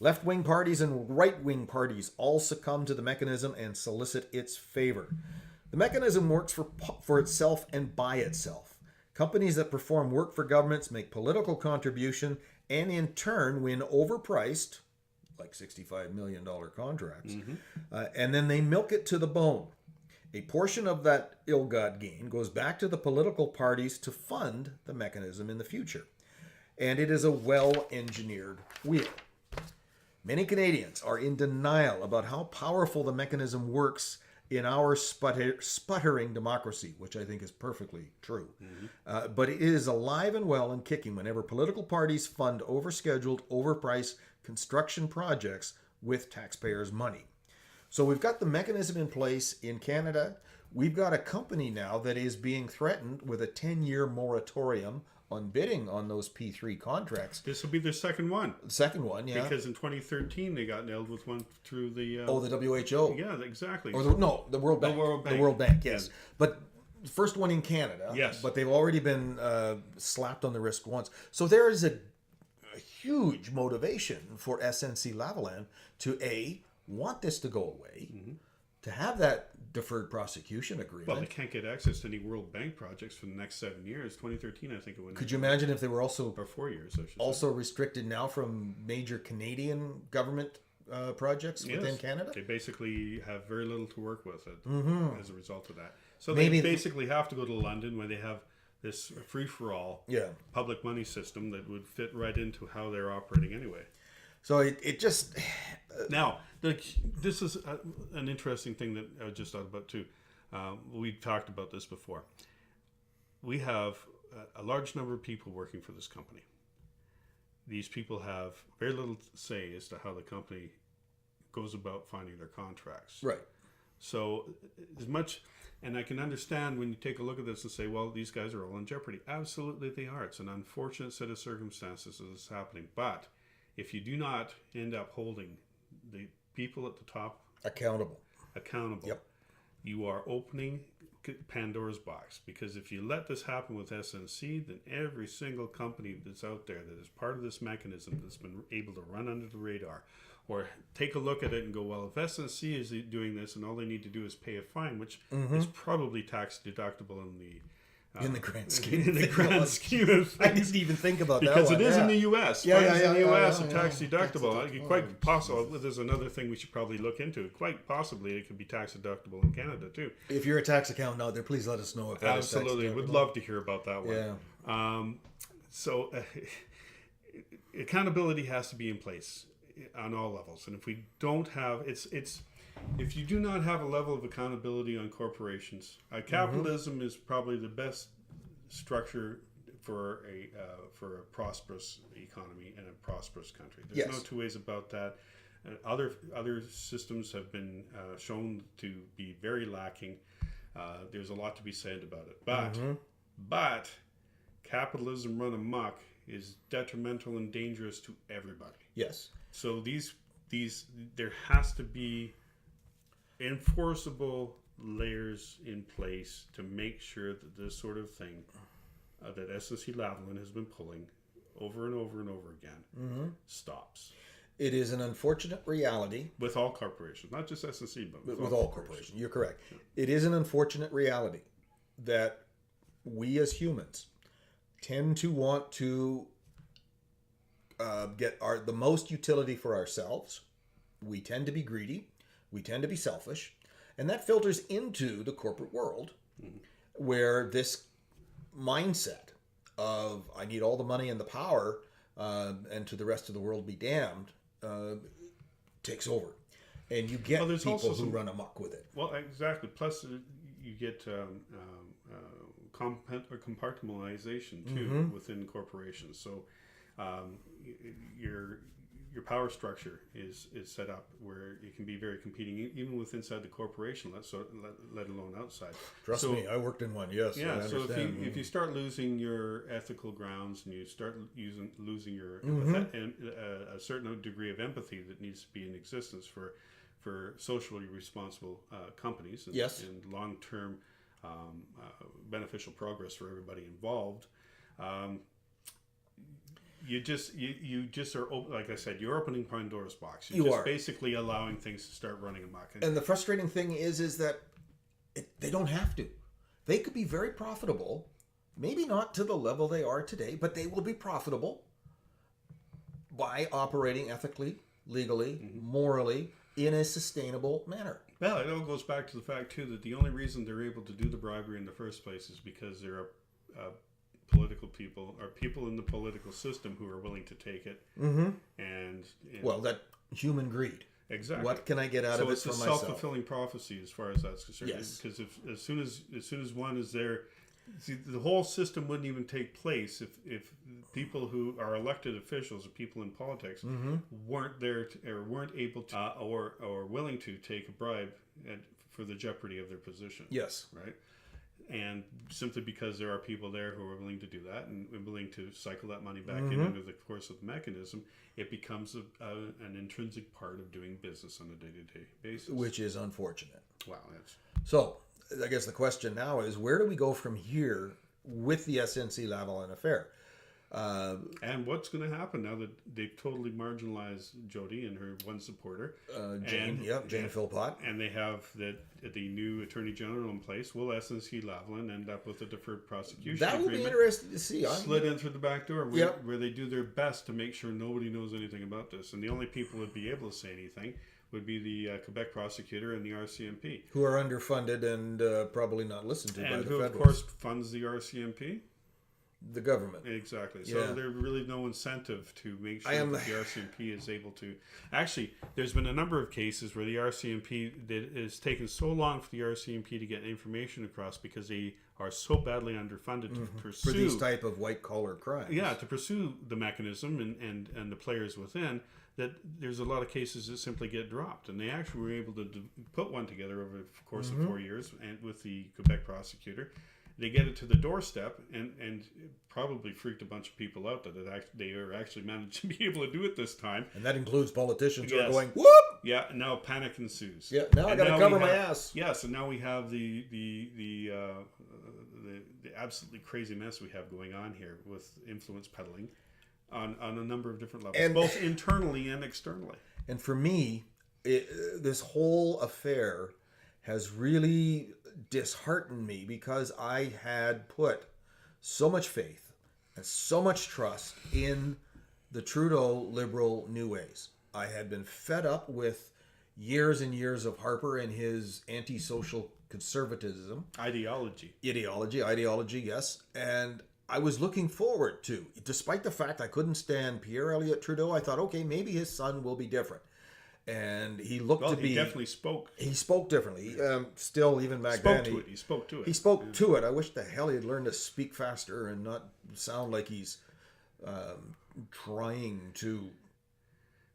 Left-wing parties and right-wing parties all succumb to the mechanism and solicit its favor. The mechanism works for itself and by itself. Companies that perform work for governments make political contribution and in turn win overpriced, like $65 million contracts, and then they milk it to the bone. A portion of that ill-got gain goes back to the political parties to fund the mechanism in the future. And it is a well-engineered wheel. Many Canadians are in denial about how powerful the mechanism works in our sputtering democracy, which I think is perfectly true. But it is alive and well and kicking whenever political parties fund overscheduled, overpriced construction projects with taxpayers' money. So we've got the mechanism in place in Canada. We've got a company now that is being threatened with a 10-year moratorium on bidding on those P3 contracts. This will be the second one. The second one, yeah. Because in 2013 they got nailed with one through the... the WHO. Yeah, exactly. Or the World Bank. The World Bank, yes. Yeah. But the first one in Canada. Yes. But they've already been slapped on the wrist once. So there is a huge motivation for SNC-Lavalin to want this to go away, to have that deferred prosecution agreement. Well, they can't get access to any World Bank projects for the next 7 years. 2013, I think it went. Could you imagine if they were also, or 4 years, I should also say, restricted now from major Canadian government projects within Canada? They basically have very little to work with as a result of that. So Maybe they basically have to go to London, where they have this free-for-all public money system that would fit right into how they're operating anyway. So it just... Now, this is an interesting thing that I just thought about too. We've talked about this before. We have a large number of people working for this company. These people have very little say as to how the company goes about finding their contracts. Right. So as much... And I can understand when you take a look at this and say, well, these guys are all in jeopardy. Absolutely they are. It's an unfortunate set of circumstances that is happening. But if you do not end up holding the people at the top accountable, you are opening Pandora's box. Because if you let this happen with SNC, then every single company that's out there that is part of this mechanism that's been able to run under the radar, or take a look at it and go, well, if SNC is doing this and all they need to do is pay a fine, which is probably tax deductible in the grand scheme of things. I didn't even think about that because it is in the U.S. Yeah, in the U.S. and tax deductible. Quite possible. There's another thing we should probably look into. Quite possibly it could be tax deductible in Canada too. If you're a tax accountant out there, please let us know if that is tax deductible. Would love to hear about that one. Yeah. So accountability has to be in place on all levels, and if we don't have if you do not have a level of accountability on corporations, capitalism is probably the best structure for a prosperous economy and a prosperous country. There's no two ways about that. Other systems have been shown to be very lacking. There's a lot to be said about it, but capitalism run amok is detrimental and dangerous to everybody. Yes. So these there has to be enforceable layers in place to make sure that this sort of thing that SNC-Lavalin has been pulling over and over and over again stops. It is an unfortunate reality. With all corporations, not just SNC, but with all corporations. You're correct. Yeah. It is an unfortunate reality that we as humans tend to want to get the most utility for ourselves. We tend to be greedy. We tend to be selfish. And that filters into the corporate world where this mindset of I need all the money and the power and to the rest of the world be damned takes over. And you get people who run amok with it. Well, exactly. Plus you get compartmentalization too within corporations. So your power structure is set up where it can be very competing, even with inside the corporation, let alone outside. Trust me, I worked in one. Yes. Yeah. So if you start losing your ethical grounds and you start losing your a certain degree of empathy that needs to be in existence for socially responsible companies and long-term beneficial progress for everybody involved. You just are, like I said, you're opening Pandora's box. You're just basically allowing things to start running amok. And the frustrating thing is that they don't have to. They could be very profitable, maybe not to the level they are today, but they will be profitable by operating ethically, legally, morally, in a sustainable manner. Well, it all goes back to the fact, too, that the only reason they're able to do the bribery in the first place is because there are political people or people in the political system who are willing to take it. And well, that human greed. Exactly. What can I get out of it for myself? So it's a self-fulfilling prophecy as far as that's concerned. Yes. Because as soon as one is there, see, the whole system wouldn't even take place if people who are elected officials or people in politics weren't there or weren't able to or willing to take a bribe for the jeopardy of their position. Yes. Right. And simply because there are people there who are willing to do that and willing to cycle that money back in over the course of the mechanism, it becomes an intrinsic part of doing business on a day-to-day basis. Which is unfortunate. Wow, that's... So, I guess the question now is, where do we go from here with the SNC-Lavalin affair? And what's going to happen now that they've totally marginalized Jody and her one supporter, Jane Philpott, and they have the new Attorney General in place? Will SNC-Lavalin end up with a deferred prosecution that will agreement? be interesting to see. Slid in through the back door, where they do their best to make sure nobody knows anything about this, and the only people who would be able to say anything would be the Quebec prosecutor and the RCMP, who are underfunded and probably not listened to by the and who, federals. of course, funds the RCMP. The government. Exactly. So there's really no incentive to make sure that the RCMP is able to... Actually, there's been a number of cases where the RCMP... It has taken so long for the RCMP to get information across because they are so badly underfunded to pursue... For these type of white-collar crimes. Yeah, to pursue the mechanism and the players within, that there's a lot of cases that simply get dropped. And they actually were able to put one together over the course of 4 years and with the Quebec prosecutor. They get it to the doorstep and probably freaked a bunch of people out that they are actually managed to be able to do it this time. And that includes politicians who are Yes. going, whoop! Yeah, and now panic ensues. Yeah, now I got to cover my ass. Yes, and now we have the absolutely crazy mess we have going on here with influence peddling on a number of different levels, And both internally and externally. And for me, this whole affair has really disheartened me because I had put so much faith and so much trust in the Trudeau Liberal New Ways. I had been fed up with years and years of Harper and his antisocial conservatism. Ideology, yes. And I was looking forward to, despite the fact I couldn't stand Pierre Elliott Trudeau, I thought, okay, maybe his son will be different. And he looked to be... he definitely spoke. He spoke differently. Still, even back then... He spoke to it. He spoke to it. I wish the hell he had learned to speak faster and not sound like he's trying to...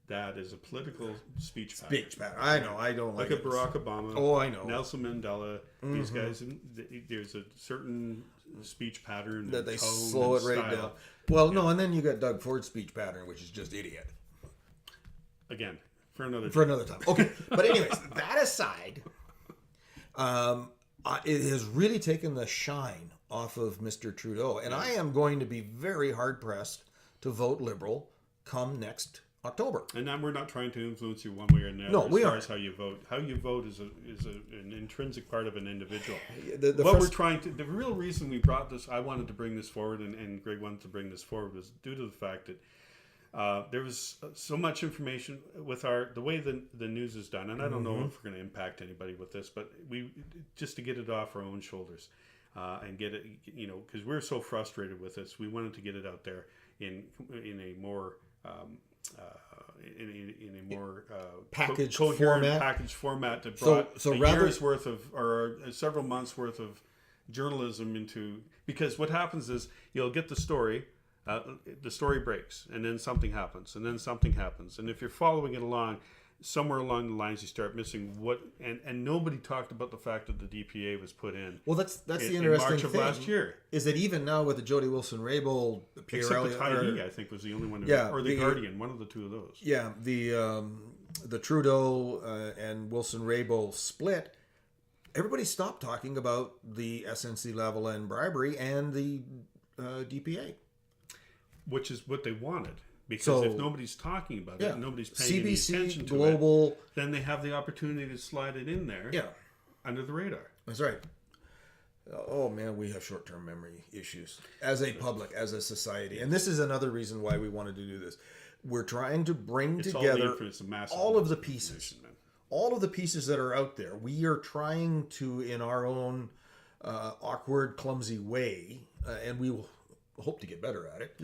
That is a political speech pattern. I know. I don't like Look it. at Barack Obama. Oh, I know. Nelson Mandela. These guys, there's a certain speech pattern That they tone slow it and right style. down. Well, no, and then you got Doug Ford's speech pattern, which is just idiot. Again, for another time. Okay. But anyways, that aside, it has really taken the shine off of Mr. Trudeau. And I am going to be very hard-pressed to vote Liberal come next October. And now we're not trying to influence you one way or another. No, we as far aren't. as how you vote. How you vote is an intrinsic part of an individual. The real reason we brought this, I wanted to bring this forward, and Greg wanted to bring this forward, was due to the fact that there was so much information with the way the news is done, and I don't know if we're going to impact anybody with this, but we just to get it off our own shoulders and get it, because we're so frustrated with this, we wanted to get it out there in a more in a more packaged coherent format that brought year's worth of or several months worth of journalism into, because what happens is you'll get the story breaks, and then something happens, and then something happens, and if you're following it along, somewhere along the lines you start missing what, and nobody talked about the fact that the DPA was put in. Well, that's the interesting March of thing. last year. Is that even now with the Jody Wilson-Raybould, Pierre Except Elliott, the Tyee, I think, was the only one, or the Guardian, one of the two of those. Yeah, the Trudeau and Wilson-Raybould split. Everybody stopped talking about the SNC-Lavalin bribery and the DPA. Which is what they wanted. Because if nobody's talking about it, nobody's paying any attention to Global, it, then they have the opportunity to slide it in there under the radar. That's right. Oh, man, we have short-term memory issues as a public, as a society. And this is another reason why we wanted to do this. We're trying to bring together all of the pieces. All of the pieces that are out there. We are trying to, in our own awkward, clumsy way, and we will hope to get better at it,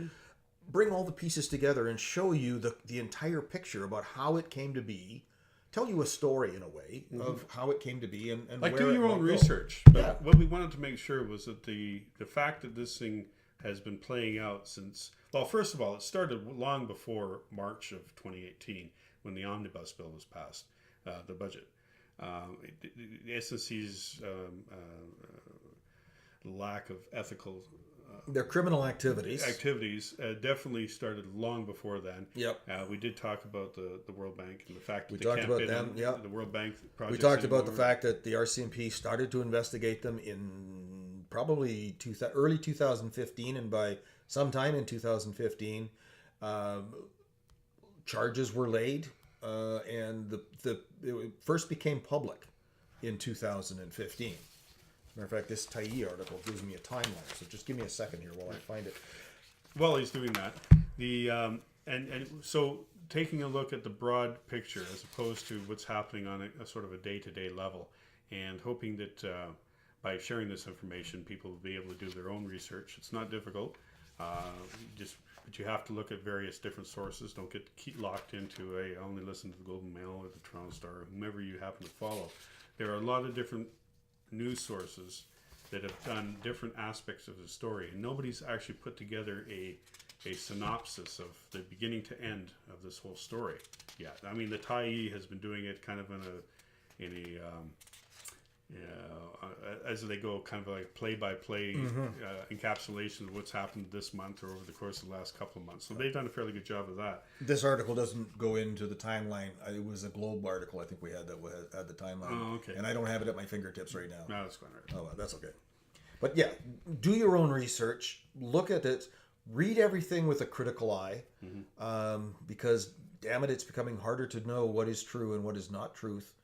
bring all the pieces together and show you the entire picture about how it came to be, tell you a story in a way of how it came to be and like where do your it own might research. go. But what we wanted to make sure was that the fact that this thing has been playing out since, well, first of all, it started long before March of 2018 when the omnibus bill was passed, the budget. The SNC's lack of ethical Their criminal activities. Definitely started long before then. Yep. We did talk about the World Bank and the fact that We they talked can't about bid them, on yeah. the World Bank We projects talked about the anymore. fact that the RCMP started to investigate them in probably early 2015, and by sometime in 2015, charges were laid, and it first became public in 2015. Matter of fact, this Tyee article gives me a timeline, so just give me a second here while I find it. While he's doing that, and so taking a look at the broad picture as opposed to what's happening on a sort of a day-to-day level, and hoping that by sharing this information, people will be able to do their own research. It's not difficult, but you have to look at various different sources. Don't get locked into I only listen to the Globe and Mail or the Toronto Star, or whomever you happen to follow. There are a lot of different news sources that have done different aspects of the story, and nobody's actually put together a synopsis of the beginning to end of this whole story yet. I mean, the Tyee has been doing it kind of as they go, kind of like play-by-play encapsulation of what's happened this month or over the course of the last couple of months. So they've done a fairly good job of that. This article doesn't go into the timeline. It was a Globe article, I think we had that had the timeline. Oh, okay. And I don't have it at my fingertips right now. No, that's fine. Right. Oh, well, that's okay. But yeah, do your own research. Look at it. Read everything with a critical eye, because, damn it, it's becoming harder to know what is true and what is not truth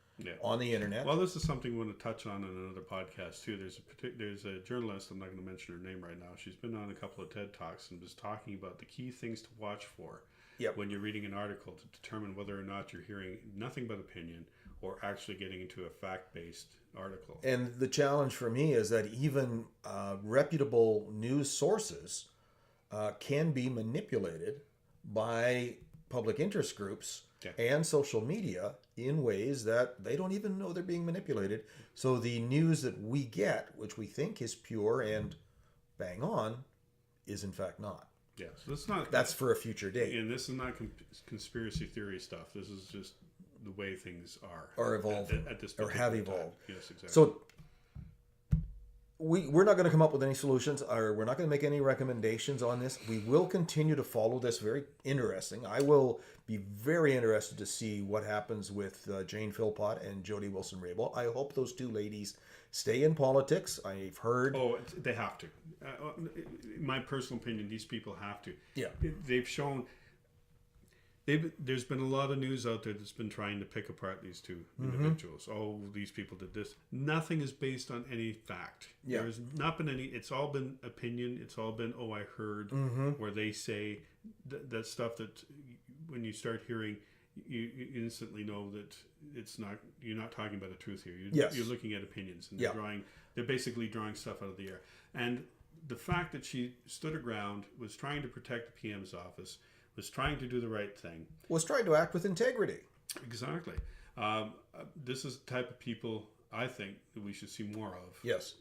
on the internet. Well, this is something we want to touch on in another podcast too. There's a journalist, I'm not going to mention her name right now. She's been on a couple of TED Talks and was talking about the key things to watch for when you're reading an article to determine whether or not you're hearing nothing but opinion or actually getting into a fact-based article. And the challenge for me is that even reputable news sources can be manipulated by public interest groups and social media in ways that they don't even know they're being manipulated. So the news that we get, which we think is pure and bang on, is in fact not. Yeah, so that's for a future date. And this is not conspiracy theory stuff. This is just the way things are evolving at this or have time. evolved. Yes, exactly. So we're not going to come up with any solutions, or we're not going to make any recommendations on this. We will continue to follow this. Very interesting. I will be very interested to see what happens with Jane Philpott and Jody Wilson-Raybould. I hope those two ladies stay in politics. I've heard. Oh, they have to. In my personal opinion, these people have to. Yeah. They've shown. There's been a lot of news out there that's been trying to pick apart these two individuals. Oh, these people did this. Nothing is based on any fact. Yeah. There's not been any. It's all been opinion. It's all been, I heard, where they say that stuff that when you start hearing, you instantly know that it's not. You're not talking about the truth here. You're looking at opinions, and they're basically drawing stuff out of the air. And the fact that she stood her ground, was trying to protect the PM's office, was trying to do the right thing, was trying to act with integrity. Exactly. This is the type of people I think that we should see more of. Yes.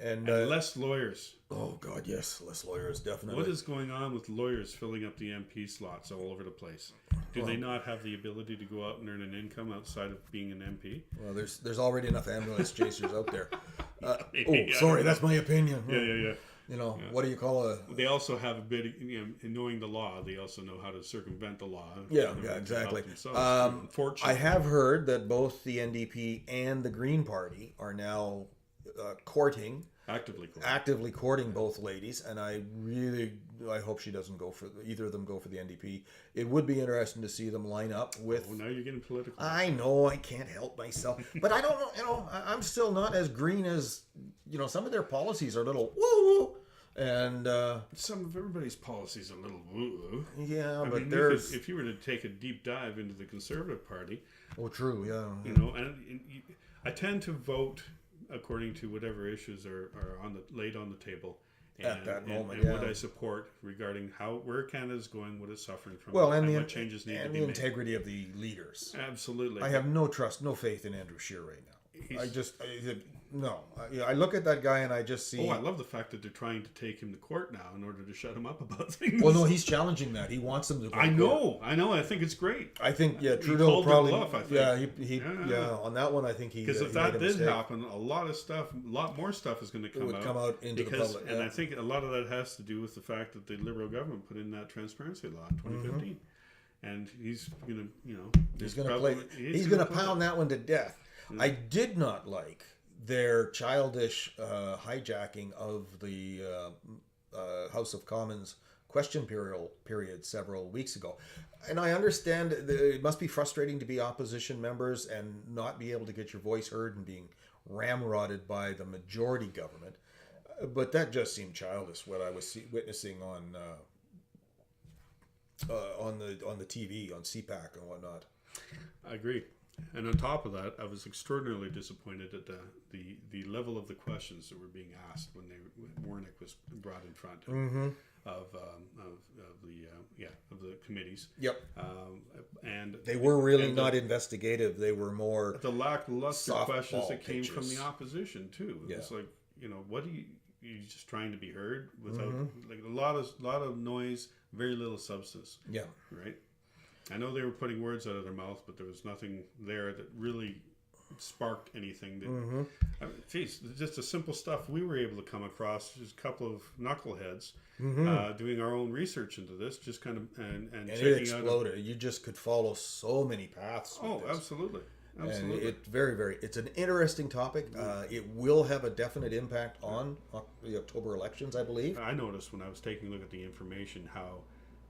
And less lawyers. Oh God, yes, less lawyers, definitely. What is going on with lawyers filling up the MP slots all over the place? Do they not have the ability to go out and earn an income outside of being an MP? Well, there's already enough ambulance chasers out there. Sorry, that's my opinion. Yeah. You know, what do you call a... They also have a bit, in knowing the law, they also know how to circumvent the law. Yeah, exactly. I have heard that both the NDP and the Green Party are now actively courting both ladies, and I hope she doesn't go for either of them. Go for the NDP. It would be interesting to see them line up with. Oh, now you're getting political. I know, I can't help myself, but I don't know. You know, I'm still not as green as some of their policies are a little woo, and some of everybody's policies are a little woo. Yeah, I mean, there's if you were to take a deep dive into the Conservative Party. Oh, true. Yeah. And I tend to vote according to whatever issues are laid on the table at that moment, and what I support regarding where Canada's going, what it's suffering from, and what changes need to be made. And the integrity of the leaders. Absolutely. I have no faith in Andrew Scheer right now. I look at that guy and I just see. Oh, I love the fact that they're trying to take him to court now in order to shut him up about things. Well, no, he's challenging that. He wants him to. I know. I think it's great. I think Trudeau called probably. Their bluff, I think. On that one, I think he. Because if that did happen, a lot more stuff is going to come out into the public. And I think a lot of that has to do with the fact that the Liberal government put in that transparency law in 2015, and he's going to, he's going to pound that one to death. Yeah. I did not like their childish hijacking of the House of Commons question period several weeks ago. And I understand it must be frustrating to be opposition members and not be able to get your voice heard and being ramrodded by the majority government. But that just seemed childish, what I was witnessing on the TV, on CPAC and whatnot. I agree. And on top of that, I was extraordinarily disappointed at the level of the questions that were being asked when Warnick was brought in front of the committees. Yep. And they were really not investigative. They were more the lackluster questions that came pitches from the opposition too. Yeah. It's like, what are you just trying to be heard without like a lot of noise, very little substance. Yeah. Right. I know they were putting words out of their mouth, but there was nothing there that really sparked anything. That, just the simple stuff we were able to come across, just a couple of knuckleheads doing our own research into this, just kind of and it exploded. You just could follow so many paths. Oh, absolutely. And it's an interesting topic. It will have a definite impact on the October elections, I believe. I noticed when I was taking a look at the information how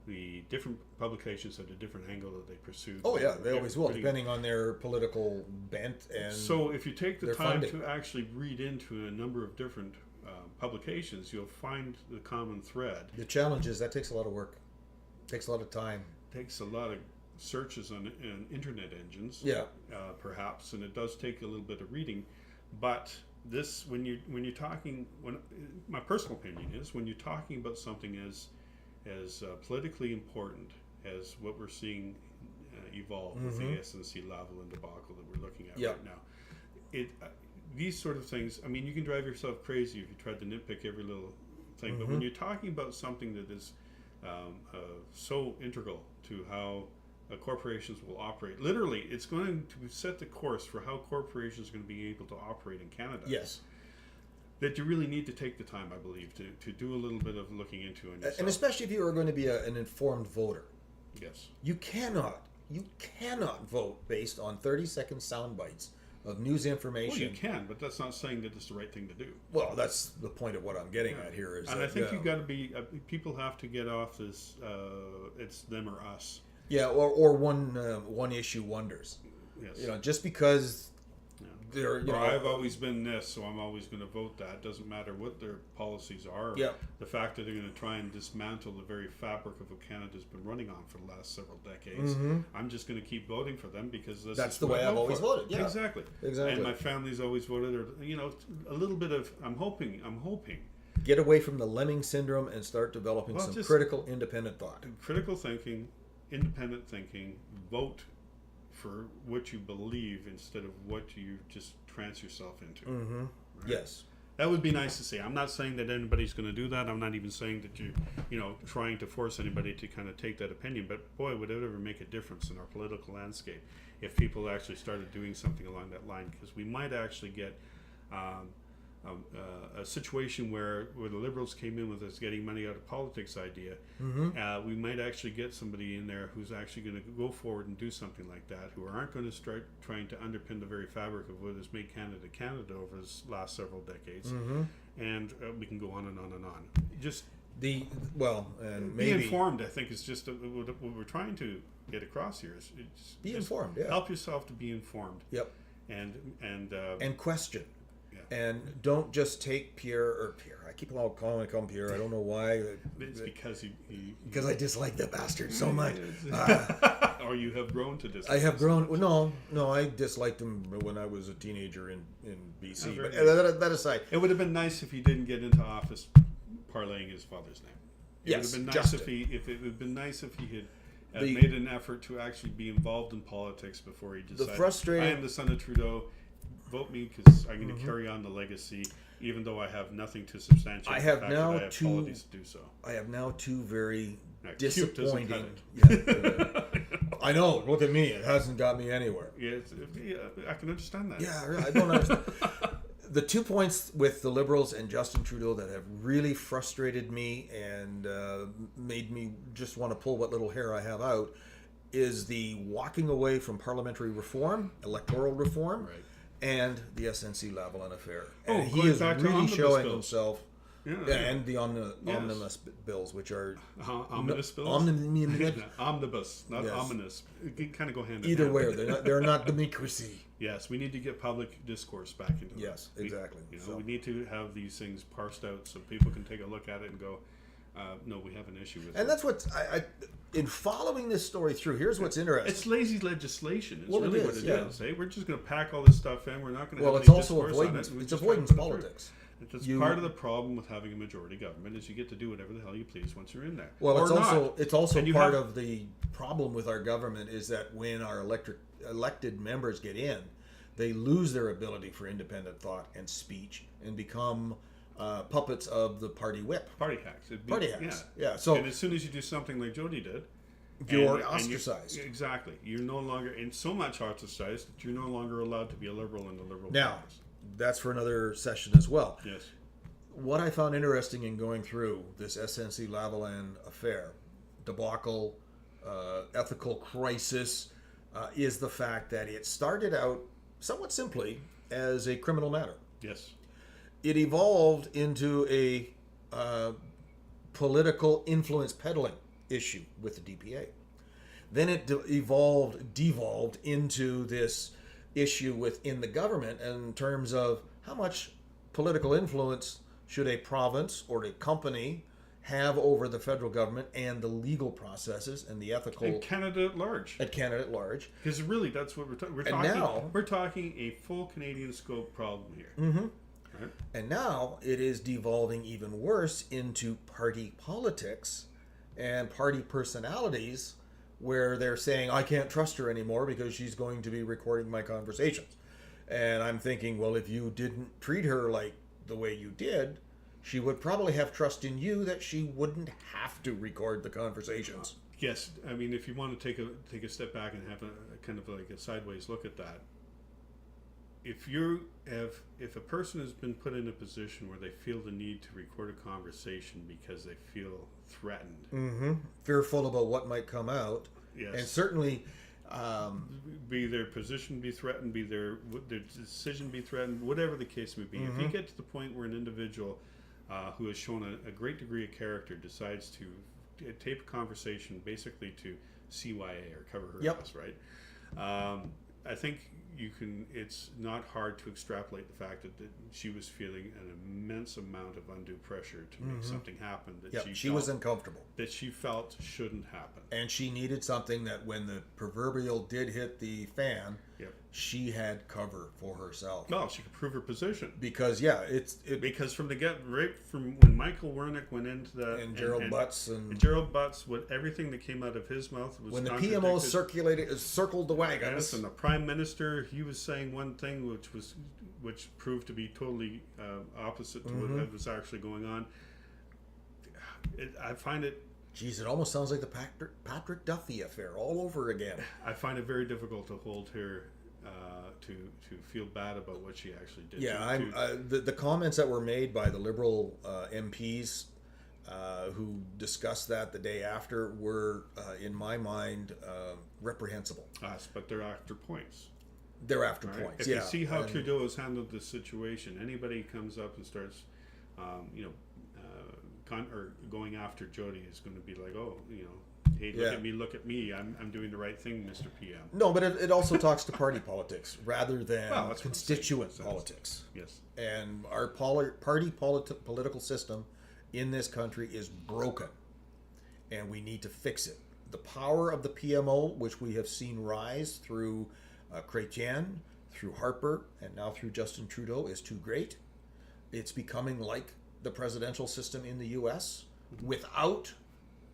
the different publications had a different angle that they pursued. Oh yeah, they always will, depending on their political bent and. So if you take the time funding to actually read into a number of different publications, you'll find the common thread. The challenge is that takes a lot of work, takes a lot of time, takes a lot of searches on internet engines. Yeah, perhaps, and it does take a little bit of reading, but this when you're talking, my personal opinion is when you're talking about something as politically important as what we're seeing evolve with the SNC-Lavalin debacle that we're looking at right now. These sort of things, I mean, you can drive yourself crazy if you try to nitpick every little thing, but when you're talking about something that is so integral to how corporations will operate, literally, it's going to set the course for how corporations are going to be able to operate in Canada. Yes. That you really need to take the time, I believe, to do a little bit of looking into it. And especially if you are going to be an informed voter. Yes. You cannot vote based on 30-second sound bites of news information. Well, you can, but that's not saying that it's the right thing to do. Well, that's the point of what I'm getting at here. And I think you've got to be, people have to get off this, it's them or us. Yeah, or one issue wonders. Yes. Just because they're, I've always been this, so I'm always going to vote that. Doesn't matter what their policies are. Yeah. The fact that they're going to try and dismantle the very fabric of what Canada's been running on for the last several decades. I'm just going to keep voting for them because that's the way I've always voted. Yeah. Exactly. And my family's always voted, or a little bit of. I'm hoping. Get away from the lemming syndrome and start developing some critical, independent thought. Critical thinking, independent thinking. Vote for what you believe instead of what you just trance yourself into. Right? Yes. That would be nice to see. I'm not saying that anybody's going to do that. I'm not even saying that you're trying to force anybody to kind of take that opinion. But boy, would it ever make a difference in our political landscape if people actually started doing something along that line, because we might actually get a situation where the Liberals came in with this getting money out of politics idea. We might actually get somebody in there who's actually going to go forward and do something like that, who aren't going to start trying to underpin the very fabric of what has made Canada Canada over this last several decades. And we can go on and on and on. Just and be informed, I think, is just what we're trying to get across here. Is be informed. Yeah. Help yourself to be informed. Yep. And question. And don't just take Pierre. I keep on calling him Pierre. I don't know why. It's because because I dislike that bastard so much. Or you have grown to dislike. I have grown. No, I disliked him when I was a teenager in BC. But that aside, it would have been nice if he didn't get into office parlaying his father's name. It would have been nice if it would have been nice if he had made an effort to actually be involved in politics before he decided. I am the son of Trudeau. vote me because I'm going to carry on the legacy, even though I have nothing to substantiate. I have the fact now that I have two- qualities to do so. I have now two very Cute doesn't cut disappointing. I know. Look at me. It hasn't got me anywhere. I can understand that. Yeah, I don't understand. The 2 points with the Liberals and Justin Trudeau that have really frustrated me and made me just want to pull what little hair I have out is the walking away from parliamentary reform, electoral reform, Right. and the SNC-Lavalin affair. Oh, And he going is back to really omnibus showing bills. himself, Yeah. and the Yes. omnibus bills, which are Ominous bills? Omnibus, not Yes. ominous. It can kind of go hand in either hand. way. They're not democracy. Yes, we need to get public discourse back into it. Yes, exactly. We need to have these things parsed out so people can take a look at it and go, no, we have an issue with it. And that's what in following this story through. Here's what's interesting. It's lazy legislation. It's Well, it really is, what it yeah. is. Eh? We're just going to pack all this stuff in. We're not going to Well, have it's any also discourse on avoidance. it. We It's just avoidance gotta put it through. politics. It's part of the problem with having a majority government is you get to do whatever the hell you please once you're in there. Well, Or it's also And you part have- of the problem with our government is that when our elected members get in, they lose their ability for independent thought and speech and become puppets of the party whip. Party hacks. It'd be- Party hacks. Yeah. So and as soon as you do something like Jody did, you're and ostracized. Exactly. You're no longer, and so much ostracized that you're no longer allowed to be a liberal in the liberal Now, caucus. that's for another session as well. Yes. What I found interesting in going through this SNC-Lavalin affair, debacle, ethical crisis, is the fact that it started out somewhat simply as a criminal matter. Yes. It evolved into a political influence peddling issue with the DPA. Then it devolved into this issue within the government in terms of how much political influence should a province or a company have over the federal government and the legal processes and the ethical And Canada at large. Because really, that's what we're talking. We're talking a full Canadian scope problem here. Mm-hmm. Right? And now it is devolving even worse into party politics and party personalities where they're saying, I can't trust her anymore because she's going to be recording my conversations. And I'm thinking, well, if you didn't treat her like the way you did, she would probably have trust in you that she wouldn't have to record the conversations. Yes, I mean, if you want to take a step back and have a kind of like a sideways look at that, if a person has been put in a position where they feel the need to record a conversation because they feel threatened, Fearful about what might come out, yes, and certainly, be their position be threatened, be their decision be threatened, whatever the case may be. If you get to the point where an individual who has shown a great degree of character decides to tape a conversation basically to CYA or cover her ass, right? I think it's not hard to extrapolate the fact that she was feeling an immense amount of undue pressure to make something happen that she was uncomfortable. That she felt shouldn't happen. And she needed something that when the proverbial did hit the fan, she had cover for herself. Well, she could prove her position. Because, because from the right from when Michael Wernick went into that... And Gerald Butts. And Gerald Butts, everything that came out of his mouth was when the PMO circled the wagons. Yes, and the Prime Minister, he was saying one thing which proved to be totally opposite to what was actually going on. I find it... Geez, it almost sounds like the Patrick Duffy affair all over again. I find it very difficult to hold her to feel bad about what she actually did. Yeah, the comments that were made by the Liberal MPs who discussed that the day after were, in my mind, reprehensible. But they're after points. They're after points, If you see how Trudeau has handled this situation, anybody comes up and starts, or going after Jody is going to be like, hey, look at me, I'm doing the right thing, Mr. PM. No, but it also talks to party politics rather than constituent politics. Yes. And our party political system in this country is broken, and we need to fix it. The power of the PMO, which we have seen rise through Chrétien, through Harper, and now through Justin Trudeau, is too great. It's becoming like the presidential system in the U.S. without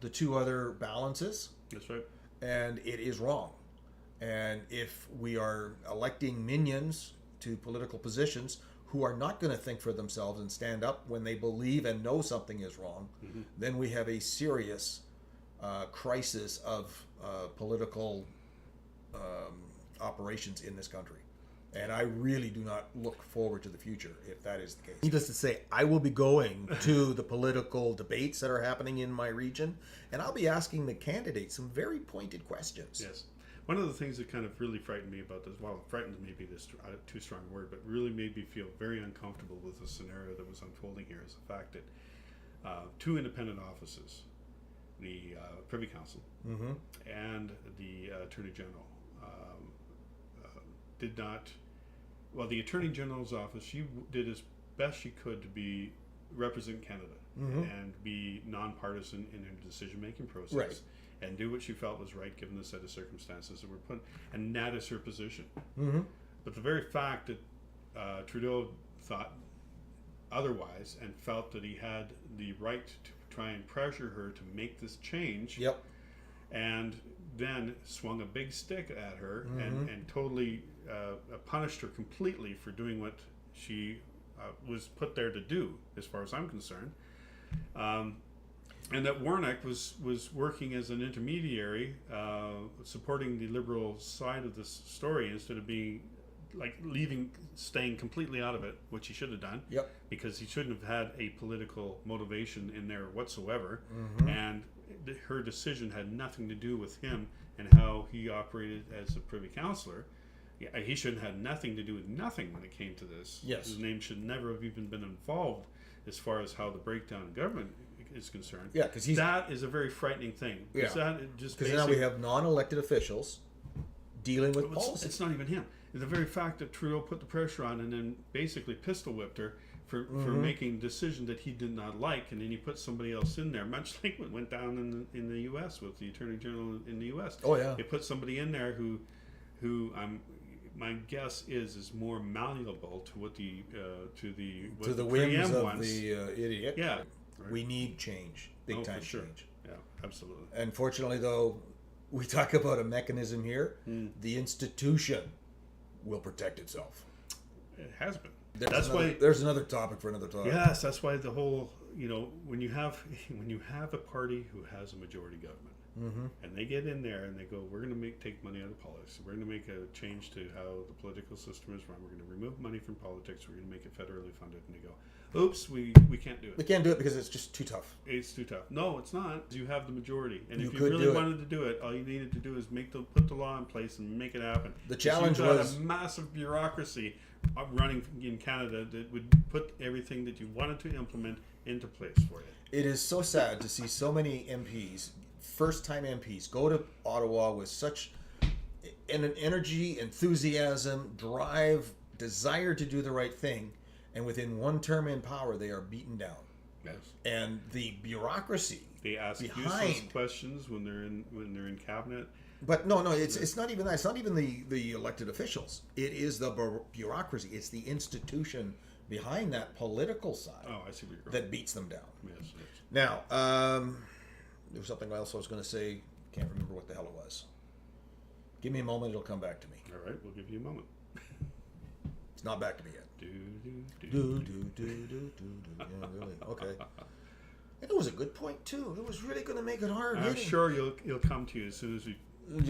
the two other balances. That's right. And it is wrong. And if we are electing minions to political positions who are not going to think for themselves and stand up when they believe and know something is wrong, then we have a serious crisis of political operations in this country. And I really do not look forward to the future if that is the case. Needless to say, I will be going to the political debates that are happening in my region, and I'll be asking the candidates some very pointed questions. Yes. One of the things that kind of really frightened me about this, well, frightened may be this too strong a word, but really made me feel very uncomfortable with the scenario that was unfolding here is the fact that two independent offices, the Privy Council and the Attorney General, did not. Well, the Attorney General's office, she did as best she could to represent Canada and be nonpartisan in her decision-making process and do what she felt was right given the set of circumstances that were put, and that is her position. But the very fact that Trudeau thought otherwise and felt that he had the right to try and pressure her to make this change, and then swung a big stick at her and totally punished her completely for doing what she was put there to do, as far as I'm concerned. And that Warnock was working as an intermediary, supporting the Liberal side of this story instead of being like staying completely out of it, which he should have done. Because he shouldn't have had a political motivation in there whatsoever. And her decision had nothing to do with him and how he operated as a Privy Councillor. He should have had nothing to do with nothing when it came to this. His name should never have even been involved as far as how the breakdown in government is concerned. Because that is a very frightening thing. Because now we have non-elected officials dealing with policy. It's not even him. The very fact that Trudeau put the pressure on and then basically pistol whipped her for making a decision that he did not like, and then he put somebody else in there, much like what went down in the U.S. with the Attorney General in the U.S. They put somebody in there who my guess is more malleable to what the whims of the idiot. We need change, big time change. Absolutely. Unfortunately, though, we talk about a mechanism here. The institution will protect itself. It has been. There's another topic for another talk. Yes, that's why the whole, when you have a party who has a majority government, and they get in there and they go, we're going to take money out of politics. We're going to make a change to how the political system is run. We're going to remove money from politics. We're going to make it federally funded. And they go, oops, we can't do it. We can't do it because it's just too tough. It's too tough. No, it's not. You have the majority, and if you really wanted to do it, all you needed to do is put the law in place and make it happen. The challenge was a massive bureaucracy running in Canada that would put everything that you wanted to implement into place for you. It is so sad to see so many MPs, first-time MPs, go to Ottawa with such an energy, enthusiasm, drive, desire to do the right thing, and within one term in power, they are beaten down. Yes. And the bureaucracy they ask useless questions when they're in cabinet. But no, it's not even that. It's not even the elected officials. It is the bureaucracy. It's the institution behind that political side I see what you're that beats them down. Yes. Now, there was something else I was going to say. Can't remember what the hell it was. Give me a moment. It'll come back to me. All right, we'll give you a moment. It's not back to me yet. Yeah, really. Okay. And it was a good point too. It was really going to make it hard. I'm sure you'll come to you as soon as we.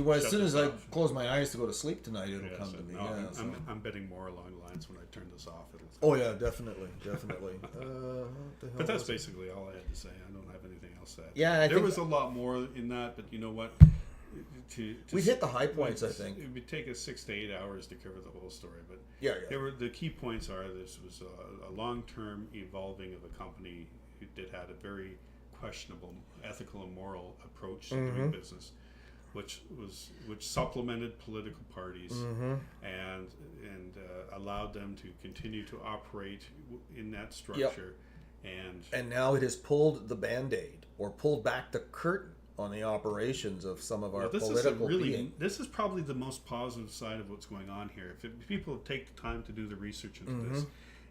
Well, as soon as I close my eyes to go to sleep tonight, it'll come to me. No, I'm betting more along the lines when I turn this off. Oh yeah, definitely. But that's basically all I had to say. I don't have anything else to add. Yeah, there was a lot more in that, but you know what? We've hit the high points. I think it would take us 6 to 8 hours to cover the whole story. But the key points are this was a long-term evolving of a company who had a very questionable ethical and moral approach to doing business, which supplemented political parties and allowed them to continue to operate in that structure. And now it has pulled the Band-Aid or pulled back the curtain on the operations of some of our political being. This is probably the most positive side of what's going on here. If people take the time to do the research into this,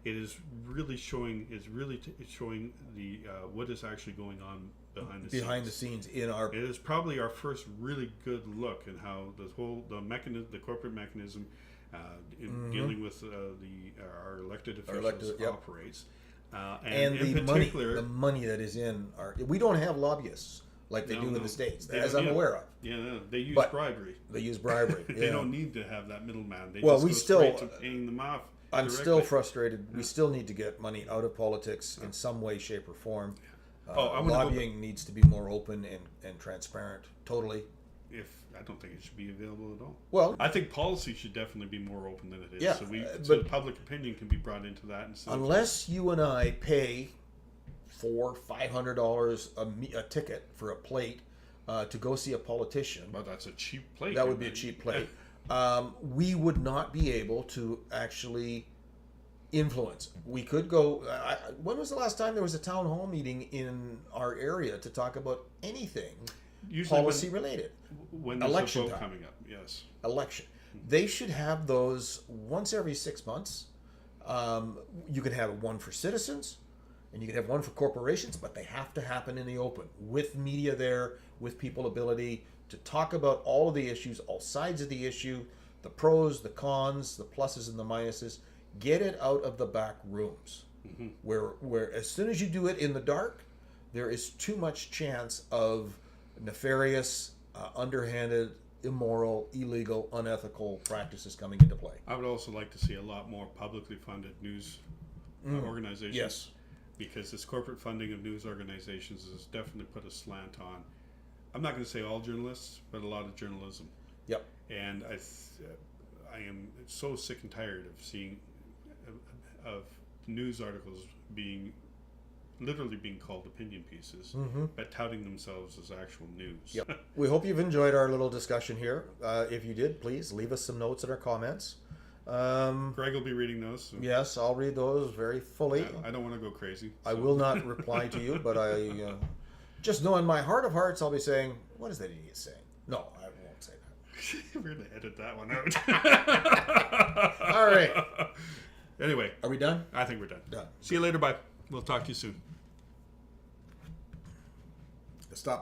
it is really showing. It's showing the what is actually going on behind the scenes in our. It is probably our first really good look at how the corporate mechanism in dealing with our elected officials operates. And in the particular, money that is in our, we don't have lobbyists like they do in the States, as I'm aware of. Yeah, no, they use bribery. They use bribery. They don't need to have that middleman. They Well, just we go still- straight to paying them off. I'm directly. still frustrated. We still need to get money out of politics in some way, shape, or form. Lobbying needs to be more open and transparent. Totally. I don't think it should be available at all. Well, I think policy should definitely be more open than it is. Yeah, So public opinion can be brought into that. Unless you and I pay $400-500 a ticket for a plate to go see a politician, well, that's a cheap plate. that would be a cheap plate. We would not be able to actually influence. We could go. When was the last time there was a town hall meeting in our area to talk about anything policy related? When there's election a vote time. coming up, yes. Election. They should have those once every 6 months. You could have one for citizens, and you could have one for corporations, but they have to happen in the open with media there, with people ability to talk about all of the issues, all sides of the issue, the pros, the cons, the pluses and the minuses. Get it out of the back rooms, where as soon as you do it in the dark, there is too much chance of nefarious, underhanded, immoral, illegal, unethical practices coming into play. I would also like to see a lot more publicly funded news organizations. Yes. Because this corporate funding of news organizations has definitely put a slant on, I'm not going to say all journalists, but a lot of journalism. Yep. And I am so sick and tired of seeing of news articles literally being called opinion pieces, but touting themselves as actual news. Yep. We hope you've enjoyed our little discussion here. If you did, please leave us some notes in our comments. Greg will be reading those. So. Yes, I'll read those very fully. I don't want to go crazy. So. I will not reply to you, but I just know in my heart of hearts, I'll be saying, what is that idiot saying? No, I won't say that. We're going to edit that one out. All right. Anyway. Are we done? I think we're done. Done. See you later. Bye. We'll talk to you soon. Stop by.